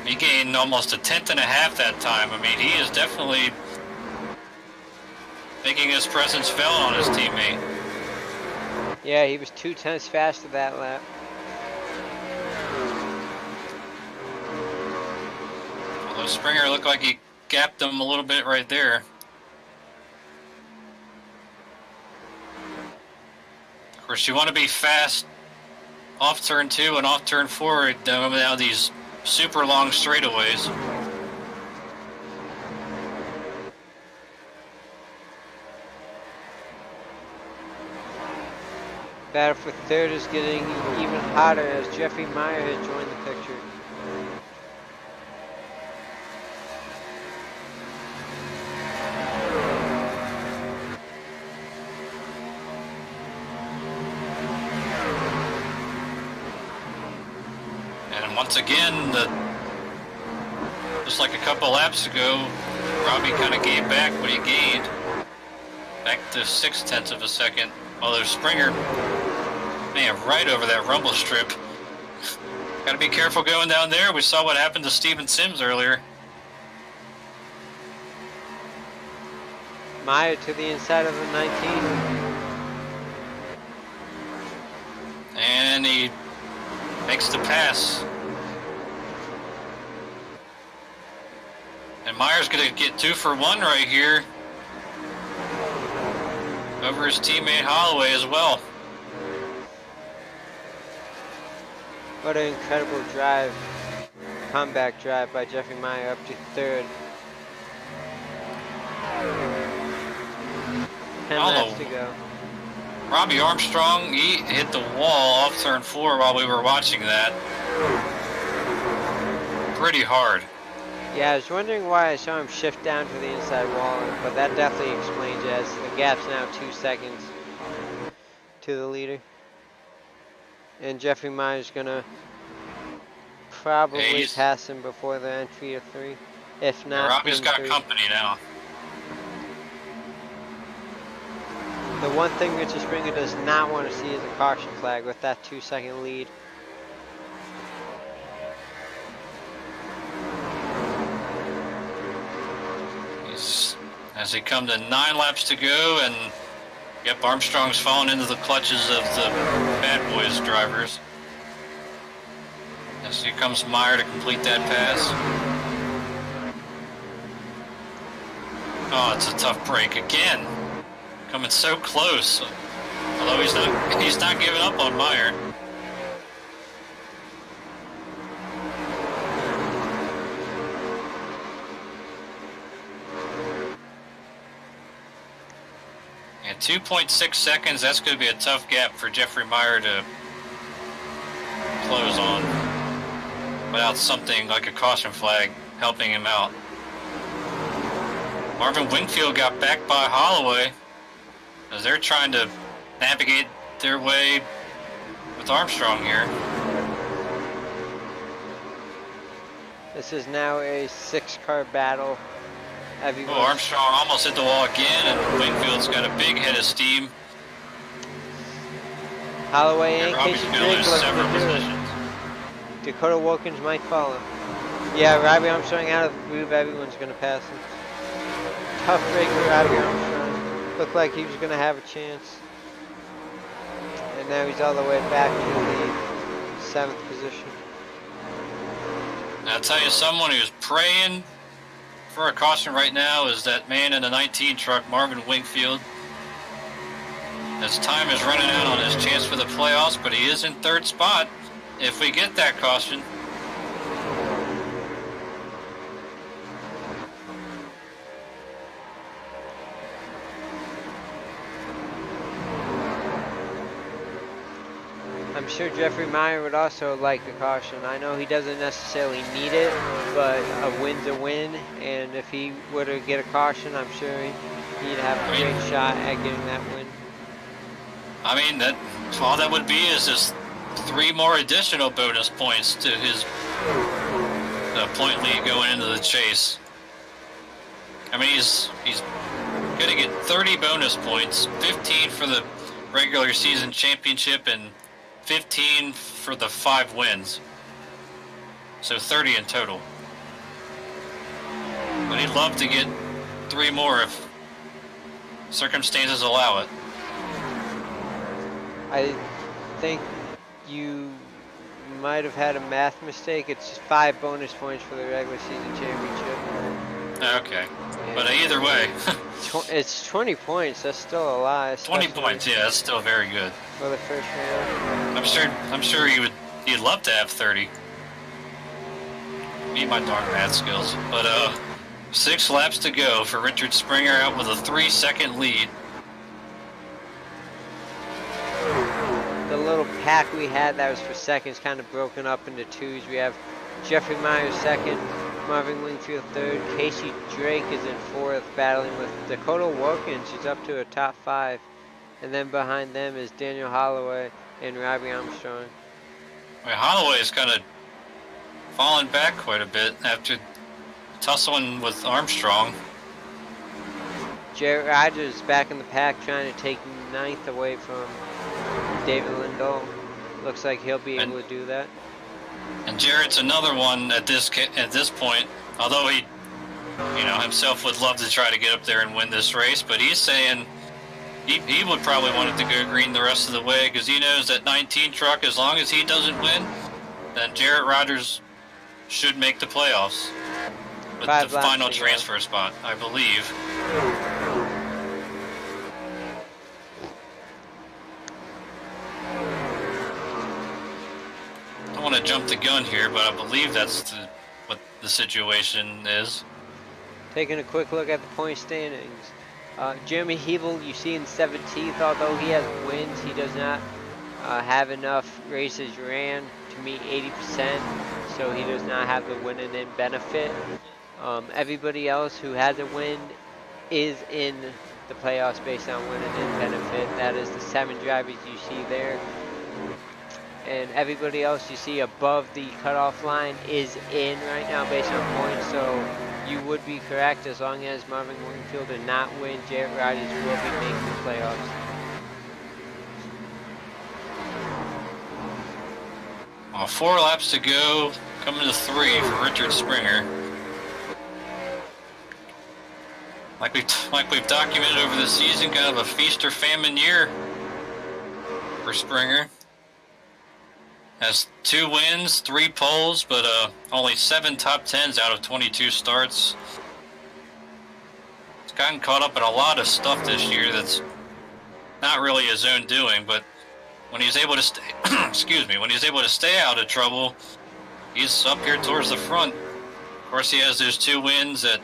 He gained almost a 1/10 and a half that time. I mean, he is definitely making his presence felt on his teammate. Yeah, he was 2/10 faster that lap. Although Springer looked like he gapped him a little bit right there. Of course, you want to be fast off turn 2 and off turn 4 down these super long straightaways. Battle for 3rd is getting even hotter as Jeffrey Meyer has joined the picture. And once again, just like a couple laps ago, Robbie kind of gave back what he gained. Back to 6/10 of a second. Although Springer, man, right over that rumble strip. Got to be careful going down there. We saw what happened to Steven Sims earlier. Meyer to the inside of the 19. And he makes the pass. And Meyer's going to get 2 for 1 right here over his teammate Holloway as well. What an incredible drive. Comeback drive by Jeffrey Meyer up to 3rd. 10 laps to go. Robbie Armstrong, he hit the wall off turn 4 while we were watching that. Pretty hard. Yeah, I was wondering why I saw him shift down to the inside wall, but that definitely explains it, as the gap's now 2 seconds to the leader. And Jeffrey Meyer's gonna probably he's- pass him before the entry of 3. If Yeah, not, Robbie's in got 3. company now. The one thing Richard Springer does not want to see is a caution flag with that 2-second lead. As they come to 9 laps to go, and yep, Armstrong's fallen into the clutches of the Bad Boys drivers. As here comes Meyer to complete that pass. Oh, it's a tough break again. Coming so close. Although he's not giving up on Meyer. And 2.6 seconds, that's going to be a tough gap for Jeffrey Meyer to close on without something like a caution flag helping him out. Marvin Wingfield got back by Holloway as they're trying to navigate their way with Armstrong here. This is now a 6-car battle. Oh, Armstrong almost hit the wall again, and Wingfield's got a big head of steam. Holloway And and Robbie's Casey going to Drake lose looking several to do it. positions. Dakota Wilkins might follow. Yeah, Robbie Armstrong out of the groove. Everyone's going to pass him. Tough break for Robbie Armstrong. Looked like he was going to have a chance. And now he's all the way back to the 7th position. I'll tell you, someone who's praying for a caution right now is that man in the 19 truck, Marvin Wingfield. His time is running out on his chance for the playoffs, but he is in 3rd spot if we get that caution. I'm sure Jeffrey Meyer would also like the caution. I know he doesn't necessarily need it, but a win's a win, and if he were to get a caution, I'm sure he'd have a great shot at getting that win. I mean, that all that would be is just 3 more additional bonus points to his point lead going into the chase. I mean, he's going to get 30 bonus points, 15 for the regular season championship, and 15 for the 5 wins. So 30 in total. But he'd love to get 3 more if circumstances allow it. I think you might have had a math mistake. It's 5 bonus points for the regular season championship. Okay. But either way, It's 20 points. That's still a lot. 20 especially points, yeah, that's still very good. for the first round. I'm sure he'd love to have 30. Me and my darn math skills. But 6 laps to go for Richard Springer, out with a 3-second lead. The little pack we had that was for seconds kind of broken up into 2s. We have Jeffrey Meyer 2nd, Marvin Wingfield 3rd, Casey Drake is in 4th, battling with Dakota Wilkins, who's up to a top 5. And then behind them is Daniel Holloway and Robbie Armstrong. I mean, Holloway is kind of fallen back quite a bit after tussling with Armstrong. Jarrett Rogers back in the pack trying to take 9th away from David Lindahl. Looks like he'll be able to do that. And Jarrett's another one at this point, although he, himself would love to try to get up there and win this race, but he's saying he would probably want it to go green the rest of the way because he knows that 19 truck, as long as he doesn't win, then Jarrett Rogers should make the playoffs with 5 the laps final to go. transfer spot, I believe. I don't want to jump the gun here, but I believe that's what the situation is. Taking a quick look at the point standings. Jeremy Hebel, you see in 17th, although he has wins, he does not have enough races ran to meet 80%, so he does not have the winning in benefit. Everybody else who has a win is in the playoffs based on winning in benefit. That is the 7 drivers you see there. and everybody else you see above the cutoff line is in right now based on points. So you would be correct. As long as Marvin Wingfield did not win, Jarrett Rogers will be making the playoffs. Well, 4 laps to go, coming to 3 for Richard Springer. Like we've documented over the season, kind of a feast or famine year for Springer. Has 2 wins, 3 poles, but only 7 top 10s out of 22 starts. He's gotten caught up in a lot of stuff this year that's not really his own doing, but when he's able to stay, excuse me, when he's able to stay out of trouble, he's up here towards the front. Of course, he has those 2 wins at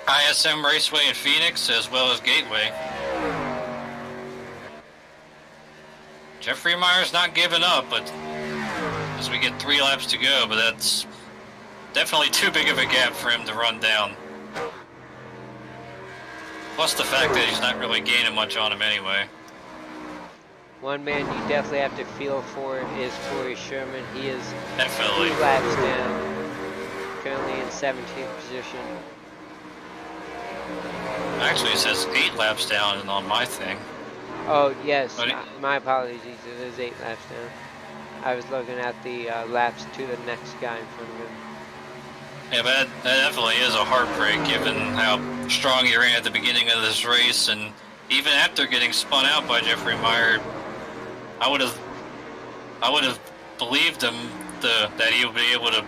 ISM Raceway in Phoenix, as well as Gateway. Jeffrey Meyer's not giving up, but as we get 3 laps to go, but that's definitely too big of a gap for him to run down. Plus the fact that he's not really gaining much on him anyway. One man you definitely have to feel for is Corey Sherman. He is Definitely 2 laps down, currently in 17th position. Actually, it says 8 laps down on my thing. Oh, yes, But my apologies, it is 8 laps down. I was looking at the laps to the next guy in front of him. Yeah, but that definitely is a heartbreak given how strong he ran at the beginning of this race, and even after getting spun out by Jeffrey Meyer, I would have believed him that he would be able to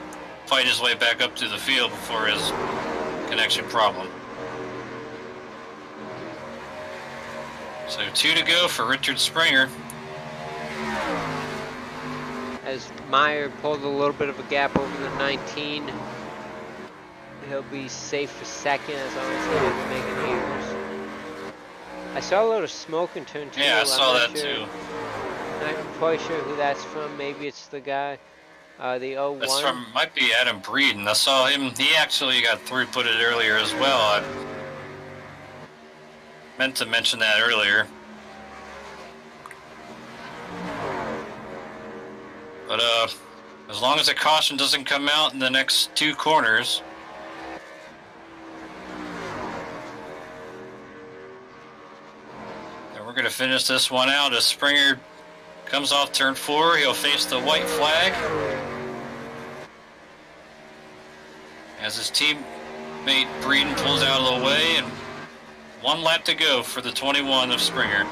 fight his way back up to the field before his connection problem. So 2 to go for Richard Springer. As Meyer pulled a little bit of a gap over the 19, he'll be safe for second as long as he doesn't make any errors. I saw a lot of smoke in turn 2. Yeah, I saw I'm not that sure, too. Not quite sure who that's from. Maybe it's the guy, the 01. That's might be Adam Breeden. I saw him. He actually got throughputed earlier as well. I meant to mention that earlier. But as long as a caution doesn't come out in the next 2 corners. And we're going to finish this one out as Springer comes off turn 4. He'll face the white flag. As his teammate Breeden pulls out of the way, and 1 lap to go for the 21 of Springer.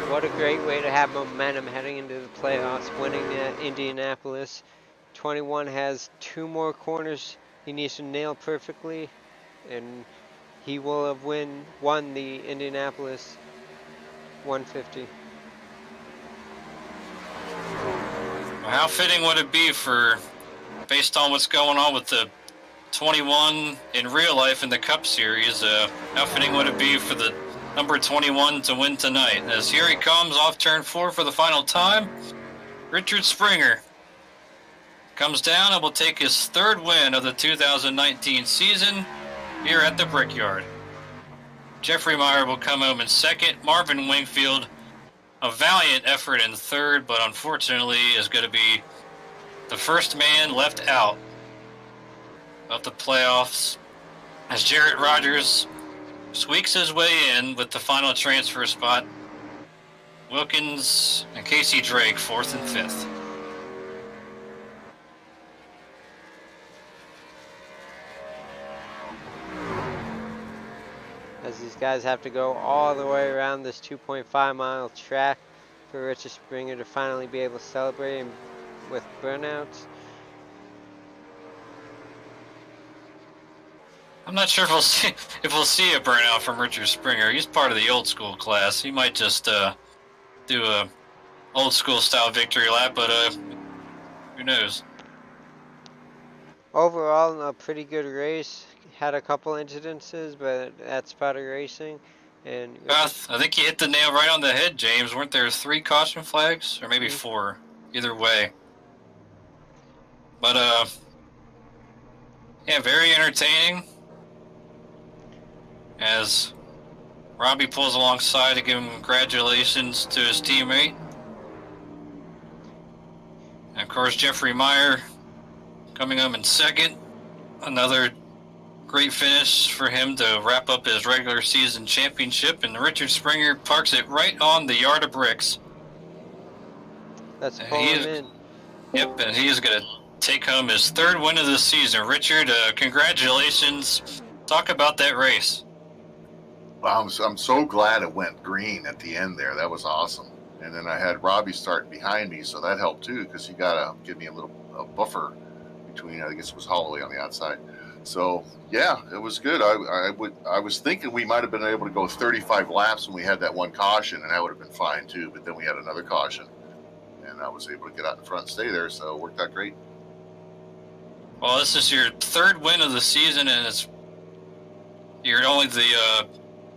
What a great way to have momentum heading into the playoffs, winning at Indianapolis. 21 has 2 more corners he needs to nail perfectly, and he will have won the Indianapolis 150. How fitting would it be based on what's going on with the 21 in real life in the Cup Series, how fitting would it be for the number 21 to win tonight? As here he comes off turn 4 for the final time, Richard Springer comes down and will take his 3rd win of the 2019 season here at the Brickyard. Jeffrey Meyer will come home in 2nd. Marvin Wingfield, a valiant effort in 3rd, but unfortunately is going to be the first man left out of the playoffs as Jarrett Rogers squeaks his way in with the final transfer spot. Wilkins and Casey Drake 4th and 5th. As these guys have to go all the way around this 2.5-mile track for Richard Springer to finally be able to celebrate with burnouts. I'm not sure if we'll see a burnout from Richard Springer. He's part of the old school class. He might just do a old school style victory lap, but who knows? Overall, a pretty good race. Had a couple incidences, but that's part of racing. And I think you hit the nail right on the head, James. Weren't there 3 caution flags, or maybe 4? Either way. But Yeah, very entertaining. As Robbie pulls alongside to give him congratulations to his teammate. And of course, Jeffrey Meyer coming up in second. Another great finish for him to wrap up his regular season championship. And Richard Springer parks it right on the yard of bricks. Let's pull him in. Yep, and he is going to take home his third win of the season. Richard, congratulations. Talk about that race. Well, I'm so glad it went green at the end there. That was awesome. And then I had Robbie starting behind me, so that helped too, because he got to give me a buffer between, I guess it was Holloway on the outside. So yeah, it was good. I was thinking we might have been able to go 35 laps when we had that one caution, and that would have been fine too. But then we had another caution, and I was able to get out in front and stay there, so it worked out great. Well, this is your third win of the season, and you're only the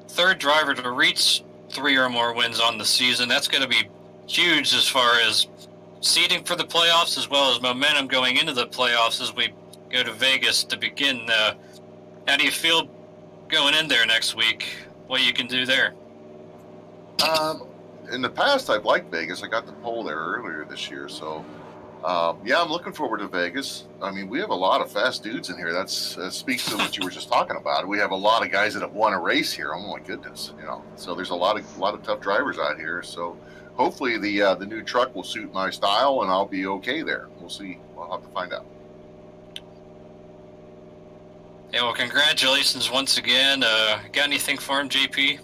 third driver to reach 3 or more wins on the season. That's going to be huge as far as seeding for the playoffs, as well as momentum going into the playoffs as we go to Vegas to begin. How do you feel going in there next week? What you can do there? In the past, I've liked Vegas. I got the pole there earlier this year, so yeah, I'm looking forward to Vegas. I mean, we have a lot of fast dudes in here. That speaks to what you were just talking about. We have a lot of guys that have won a race here. Oh my goodness, So there's a lot of tough drivers out here. So hopefully the new truck will suit my style, and I'll be okay there. We'll see. We'll have to find out. Yeah, well, congratulations once again. Got anything for him, JP?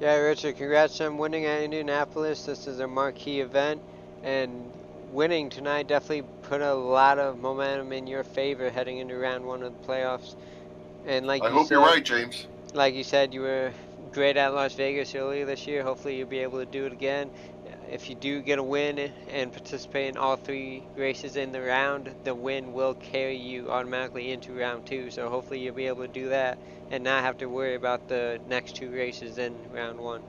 Yeah, Richard, congrats on winning at Indianapolis. This is a marquee event, and winning tonight definitely put a lot of momentum in your favor heading into round 1 of the playoffs. And like I hope you're right, James. Like you said, you were great at Las Vegas earlier this year. Hopefully you'll be able to do it again. If you do get a win and participate in all 3 races in the round, the win will carry you automatically into round 2. So hopefully you'll be able to do that and not have to worry about the next 2 races in round 1.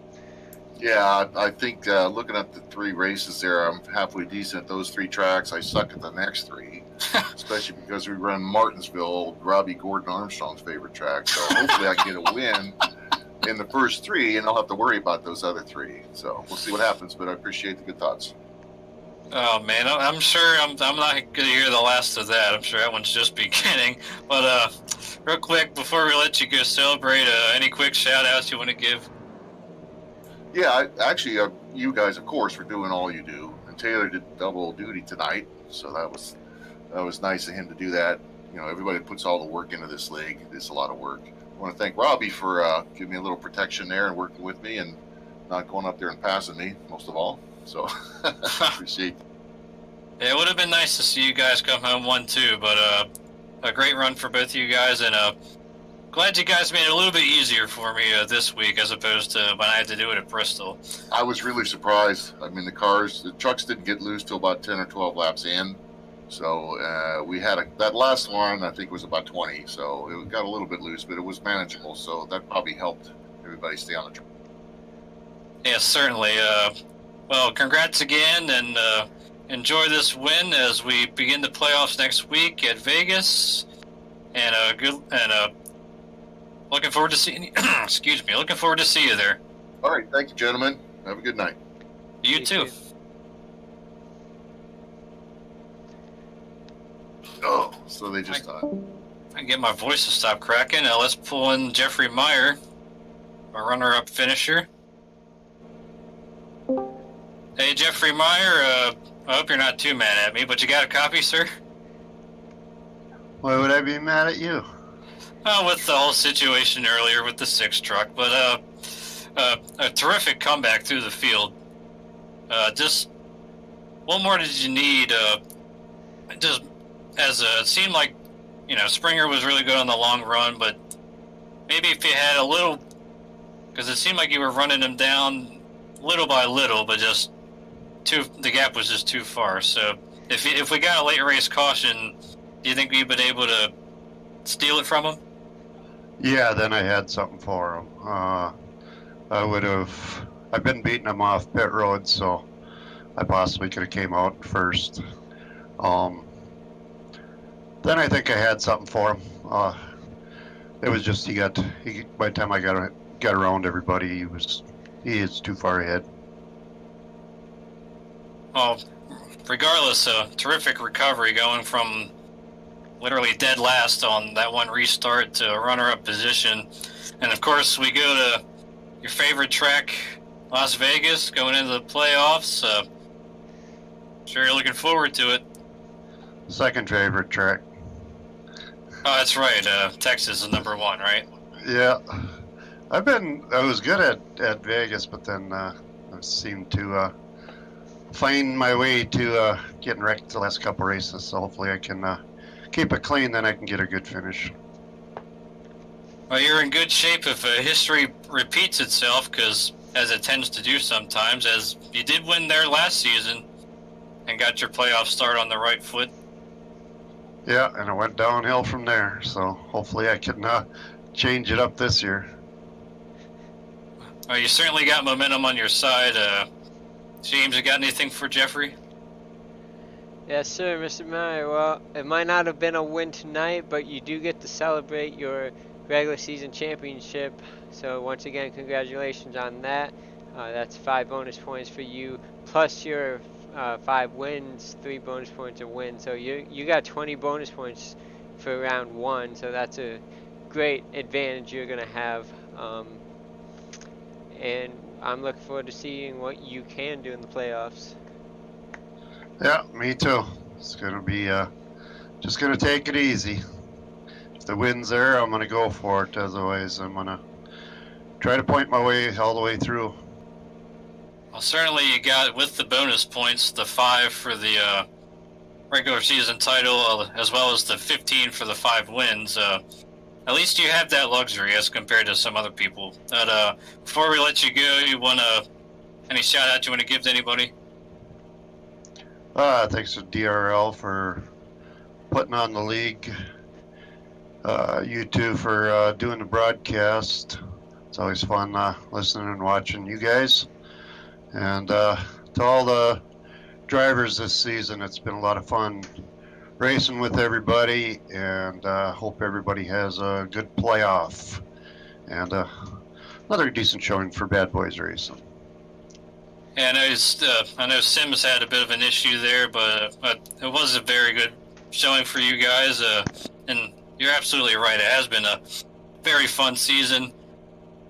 Yeah, I think looking at the 3 races there, I'm halfway decent at those 3 tracks. I suck at the next 3, especially because we run Martinsville, Robbie Gordon Armstrong's favorite track. So hopefully I can get a win in the first 3, and I'll have to worry about those other 3. So we'll see what happens, but I appreciate the good thoughts. Oh man, I'm sure I'm not going to hear the last of that. I'm sure that one's just beginning. But real quick, before we let you go celebrate, any quick shout outs you want to give? Yeah, actually, you guys, of course, for doing all you do. And Taylor did double duty tonight, so that was nice of him to do that. Everybody puts all the work into this league. It's a lot of work. I want to thank Robbie for giving me a little protection there and working with me and not going up there and passing me, most of all. So, appreciate it. Yeah, it would have been nice to see you guys come home 1-2, but a great run for both of you guys, and glad you guys made it a little bit easier for me this week as opposed to when I had to do it at Bristol. I was really surprised. I mean, the trucks didn't get loose till about 10 or 12 laps in. So we had that last one, I think, was about 20. So it got a little bit loose, but it was manageable. So that probably helped everybody stay on the track. Yes, certainly. Well, congrats again, and enjoy this win as we begin the playoffs next week at Vegas. And looking forward to seeing you. Excuse me. Looking forward to see you there. All right. Thank you, gentlemen. Have a good night. You too. Oh, so they just I can get my voice to stop cracking. Let's pull in Jeffrey Meyer, our runner-up finisher. Hey, Jeffrey Meyer, I hope you're not too mad at me, but you got a copy, sir? Why would I be mad at you? With the whole situation earlier with the 6 truck, but a terrific comeback through the field. Just what more did you need? Just as it seemed like, Springer was really good on the long run, but maybe if you had a little, because it seemed like you were running him down little by little, but just the gap was just too far. So if we got a late race caution, do you think we'd been able to steal it from him? Yeah, then I had something for him. I've been beating him off pit road, so I possibly could have came out first. then I think I had something for him. It was just by the time I got around everybody, he is too far ahead. Well, regardless, terrific recovery going from literally dead last on that one restart to a runner-up position. And of course, we go to your favorite track, Las Vegas, going into the playoffs. Sure you're looking forward to it. Second favorite track. Oh, that's right. Texas is number one, right? Yeah. I was good at Vegas, but then I seemed to find my way to getting wrecked the last couple races. So hopefully I can keep it clean, then I can get a good finish. Well, you're in good shape if history repeats itself, because as it tends to do sometimes, as you did win there last season and got your playoff start on the right foot. Yeah, and it went downhill from there. So hopefully I can change it up this year. Well, you certainly got momentum on your side. James, you got anything for Jeffrey? Yes, sir, Mr. Meyer. Well, it might not have been a win tonight, but you do get to celebrate your regular season championship. So once again, congratulations on that. That's 5 bonus points for you, plus your 5 wins, 3 bonus points a win. So you got 20 bonus points for round 1. So that's a great advantage you're gonna have. And I'm looking forward to seeing what you can do in the playoffs. Yeah, me too. It's gonna be just gonna take it easy. If the wind's there, I'm gonna go for it. Otherwise, I'm gonna try to point my way all the way through. Well, certainly you got, with the bonus points, the 5 for the regular season title, as well as the 15 for the 5 wins. At least you have that luxury as compared to some other people. But before we let you go, you want any shout out you want to give to anybody? Thanks to DRL for putting on the league. You two for doing the broadcast. It's always fun listening and watching you guys. And to all the drivers this season, it's been a lot of fun racing with everybody, and hope everybody has a good playoff and another decent showing for Bad Boys Racing. Yeah, I know Sims had a bit of an issue there, but it was a very good showing for you guys. And you're absolutely right. It has been a very fun season,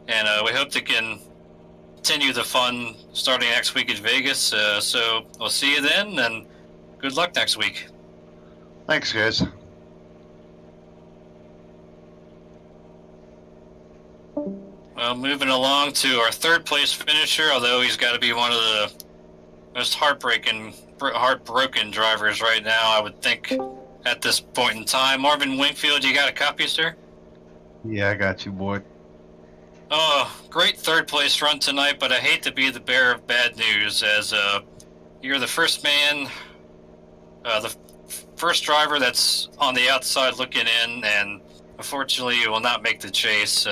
and we hope to continue the fun starting next week at Vegas. So we'll see you then, and good luck next week. Thanks, guys. Well, moving along to our third place finisher, although he's got to be one of the most heartbroken drivers right now, I would think, at this point in time. Marvin Wingfield, you got a copy, sir? Yeah, I got you, boy. Oh, great third place run tonight, but I hate to be the bearer of bad news, as you're the first man, the first driver that's on the outside looking in, and unfortunately you will not make the chase.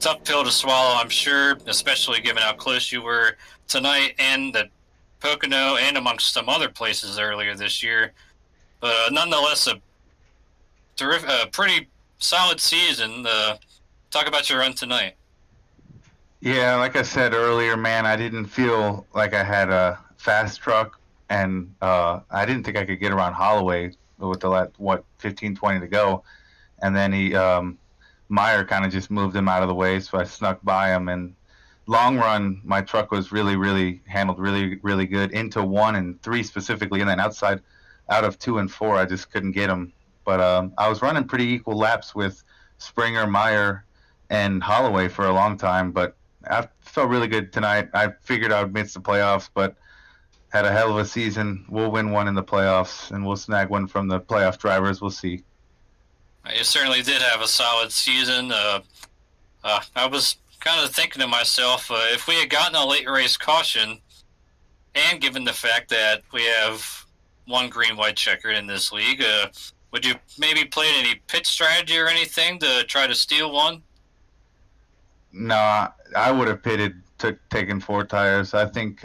Tough pill to swallow, I'm sure, especially given how close you were tonight and at Pocono and amongst some other places earlier this year. But nonetheless, a pretty solid season. Talk about your run tonight. Yeah, like I said earlier, man, I didn't feel like I had a fast truck, and I didn't think I could get around Holloway with the 15, 20 to go. And then Meyer kind of just moved him out of the way, so I snuck by him. And long run, my truck was really handled really good into 1 and 3 specifically, and then out of 2 and 4, I just couldn't get him. But I was running pretty equal laps with Springer, Meyer, and Holloway for a long time, but I felt really good tonight. I figured I would miss the playoffs, but had a hell of a season. We'll win one in the playoffs, and we'll snag one from the playoff drivers. We'll see. You certainly did have a solid season. I was kind of thinking to myself, if we had gotten a late race caution, and given the fact that we have one green-white checkered in this league, would you maybe play any pit strategy or anything to try to steal one? No, I would have taken 4 tires. I think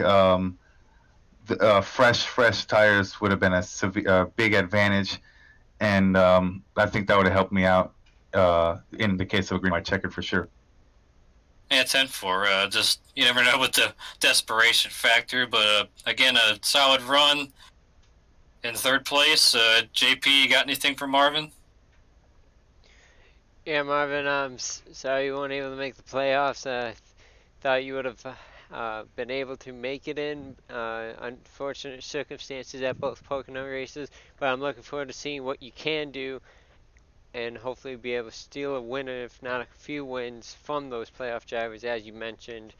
fresh tires would have been a big advantage. and I think that would have helped me out in the case of a green light checkered for sure. Yeah, 10-4. Just you never know with the desperation factor, but again, a solid run in third place. JP, you got anything for Marvin? Yeah, Marvin, I'm sorry you weren't able to make the playoffs. Thought you would have been able to make it in. Unfortunate circumstances at both Pocono races, but I'm looking forward to seeing what you can do and hopefully be able to steal a winner, if not a few wins, from those playoff drivers, as you mentioned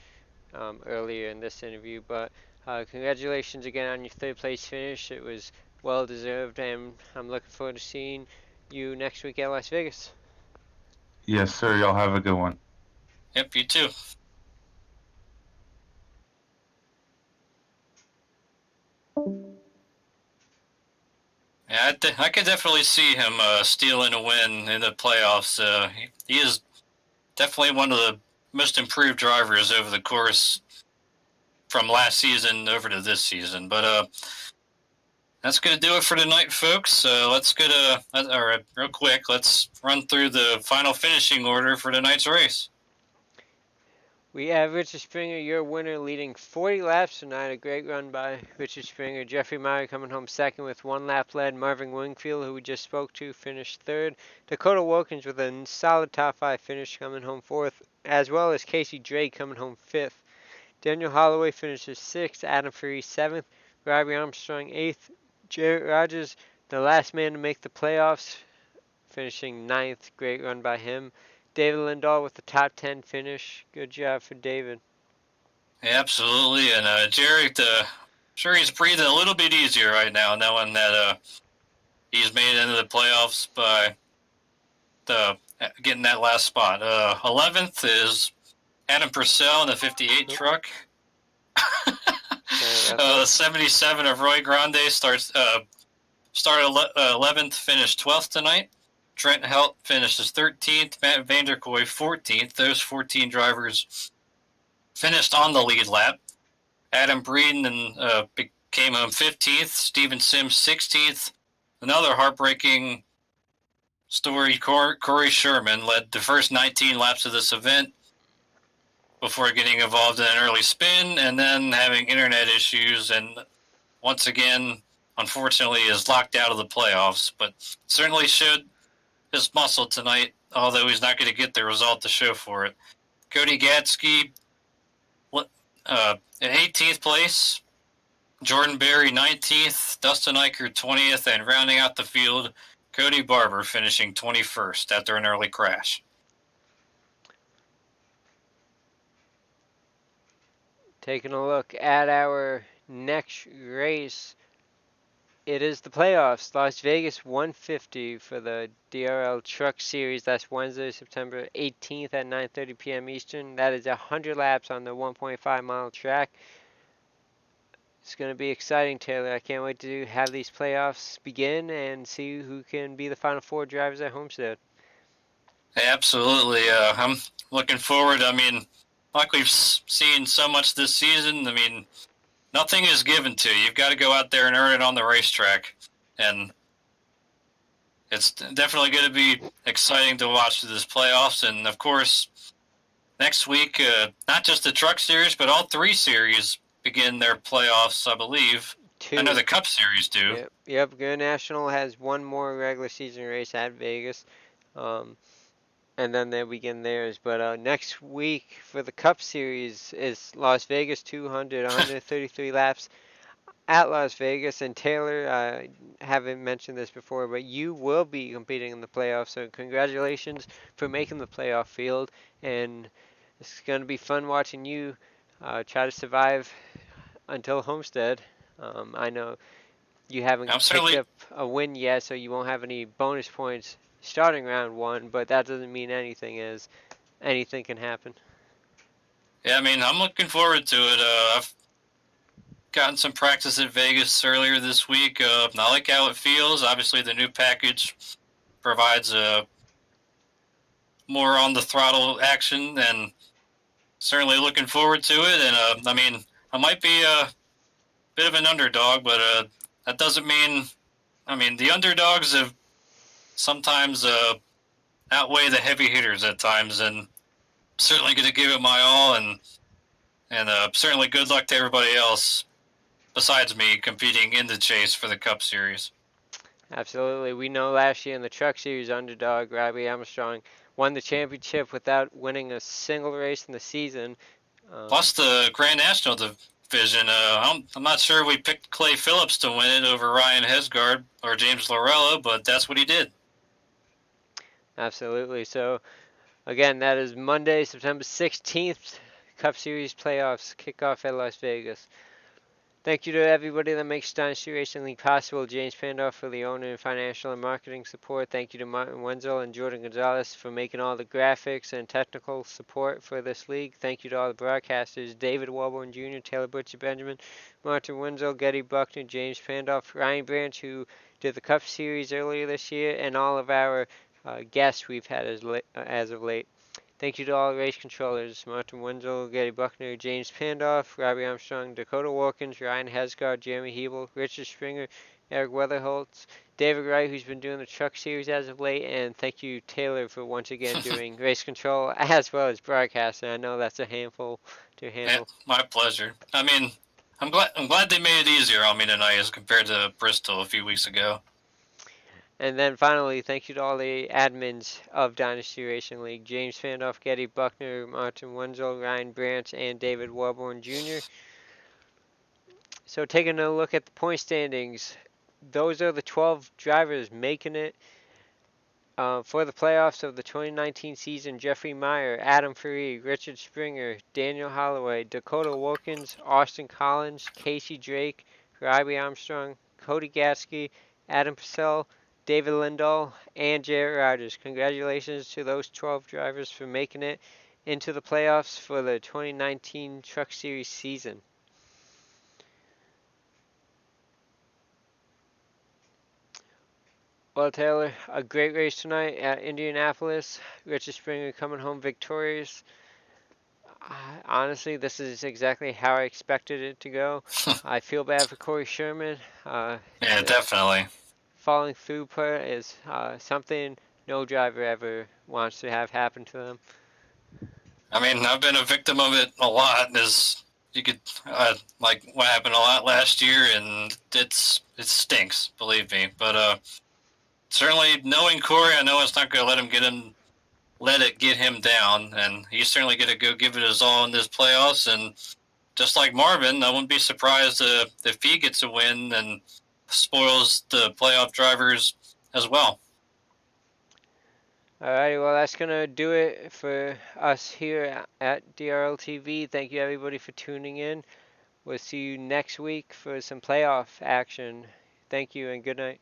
earlier in this interview. But congratulations again on your third place finish. It was well deserved, and I'm looking forward to seeing you next week at Las Vegas. Yes, sir. Y'all have a good one. Yep, you too. Yeah, I could definitely see him stealing a win in the playoffs. He is definitely one of the most improved drivers over the course from last season over to this season. But that's going to do it for tonight, folks. Let's get real quick, let's run through the final finishing order for tonight's race. We have Richard Springer, your winner, leading 40 laps tonight. A great run by Richard Springer. Jeffrey Meyer coming home second with 1 lap led. Marvin Wingfield, who we just spoke to, finished third. Dakota Wilkins with a solid top 5 finish, coming home fourth, as well as Casey Drake coming home fifth. Daniel Holloway finishes sixth. Adam Free seventh. Robbie Armstrong eighth. Jarrett Rogers, the last man to make the playoffs, finishing ninth. Great run by him. David Lindahl with the top 10 finish. Good job for David. Yeah, absolutely. And Jared, sure he's breathing a little bit easier right now, knowing that he's made it into the playoffs by getting that last spot. 11th is Adam Purcell in the 58 truck. The 77 of Roy Grande started 11th, finished 12th tonight. Trent Helt finishes 13th. Matt Vanderkoy 14th. Those 14 drivers finished on the lead lap. Adam Breeden came home 15th. Steven Sims 16th. Another heartbreaking story, Corey Sherman led the first 19 laps of this event before getting involved in an early spin and then having internet issues, and once again, unfortunately, is locked out of the playoffs, but certainly showed his muscle tonight, although he's not going to get the result to show for it. Cody Gatsky in 18th place, Jordan Berry 19th, Dustin Eicher 20th, and rounding out the field, Cody Barber finishing 21st after an early crash. Taking a look at our next race, it is the playoffs. Las Vegas 150 for the DRL Truck Series. That's Wednesday, September 18th at 9:30 p.m. Eastern. That is 100 laps on the 1.5-mile track. It's going to be exciting, Taylor. I can't wait to have these playoffs begin and see who can be the final 4 drivers at Homestead. Absolutely. I'm looking forward. I mean, like we've seen so much this season, I mean, nothing is given to you. You've got to go out there and earn it on the racetrack. And it's definitely going to be exciting to watch this playoffs. And, of course, next week, not just the Truck Series, but all 3 series begin their playoffs, I believe. 2. I know the Cup Series do. Yep. Grand National has one more regular season race at Vegas. And then they begin theirs. But next week for the Cup Series is Las Vegas 200, 133 laps at Las Vegas. And Taylor, I haven't mentioned this before, but you will be competing in the playoffs. So congratulations for making the playoff field. And it's going to be fun watching you try to survive until Homestead. I know you haven't picked up a win yet, so you won't have any bonus points starting round 1, but that doesn't mean anything, as anything can happen. Yeah, I mean, I'm looking forward to it. I've gotten some practice at Vegas earlier this week. I like how it feels. Obviously, the new package provides more on the throttle action, and certainly looking forward to it. And I mean, I might be a bit of an underdog, but that doesn't mean. I mean, the underdogs have sometimes outweigh the heavy hitters at times, and certainly going to give it my all, and certainly good luck to everybody else besides me competing in the chase for the Cup Series. Absolutely. We know last year in the Truck Series, underdog Robbie Armstrong won the championship without winning a single race in the season. Plus the Grand National division. I'm not sure we picked Clay Phillips to win it over Ryan Hesgard or James Lorella, but that's what he did. Absolutely. So, again, that is Monday, September 16th. Cup Series playoffs kick off at Las Vegas. Thank you to everybody that makes Dynasty Racing League possible. James Pandolf for the owner and financial and marketing support. Thank you to Martin Wenzel and Jordan Gonzalez for making all the graphics and technical support for this league. Thank you to all the broadcasters, David Warborn Jr., Taylor Butcher Benjamin, Martin Wenzel, Getty Buckner, James Pandolf, Ryan Branch, who did the Cup Series earlier this year, and all of our guests we've had as of late. Thank you to all the race controllers, Martin Wenzel, Getty Buckner, James Pandolf, Robbie Armstrong, Dakota Wilkins, Ryan Hesgard, Jeremy Hebel, Richard Springer, Eric Weatherholtz, David Wright, who's been doing the Truck Series as of late, and thank you, Taylor, for once again doing race control as well as broadcasting. I know that's a handful to handle. Yeah, my pleasure. I mean, I'm glad they made it easier on me tonight as compared to Bristol a few weeks ago. And then finally, thank you to all the admins of Dynasty Racing League, James Pandolf, Getty Buckner, Martin Wenzel, Ryan Branch, and David Warborn Jr. So taking a look at the point standings, those are the 12 drivers making it for the playoffs of the 2019 season. Jeffrey Meyer, Adam Faree, Richard Springer, Daniel Holloway, Dakota Wilkins, Austin Collins, Casey Drake, Robbie Armstrong, Cody Gasky, Adam Purcell, David Lindahl, and Jarrett Rogers. Congratulations to those 12 drivers for making it into the playoffs for the 2019 Truck Series season. Well, Taylor, a great race tonight at Indianapolis. Richard Springer coming home victorious. Honestly, this is exactly how I expected it to go. I feel bad for Corey Sherman. Yeah, definitely. Falling through part is something no driver ever wants to have happen to them. I mean, I've been a victim of it a lot. You could like what happened a lot last year, and it stinks, believe me. But certainly knowing Corey, I know it's not going to let it get him down, and he's certainly going to go give it his all in this playoffs. And just like Marvin, I wouldn't be surprised if he gets a win and spoils the playoff drivers as well. Alrighty, well, that's going to do it for us here at DRL TV. Thank you, everybody, for tuning in. We'll see you next week for some playoff action. Thank you and good night.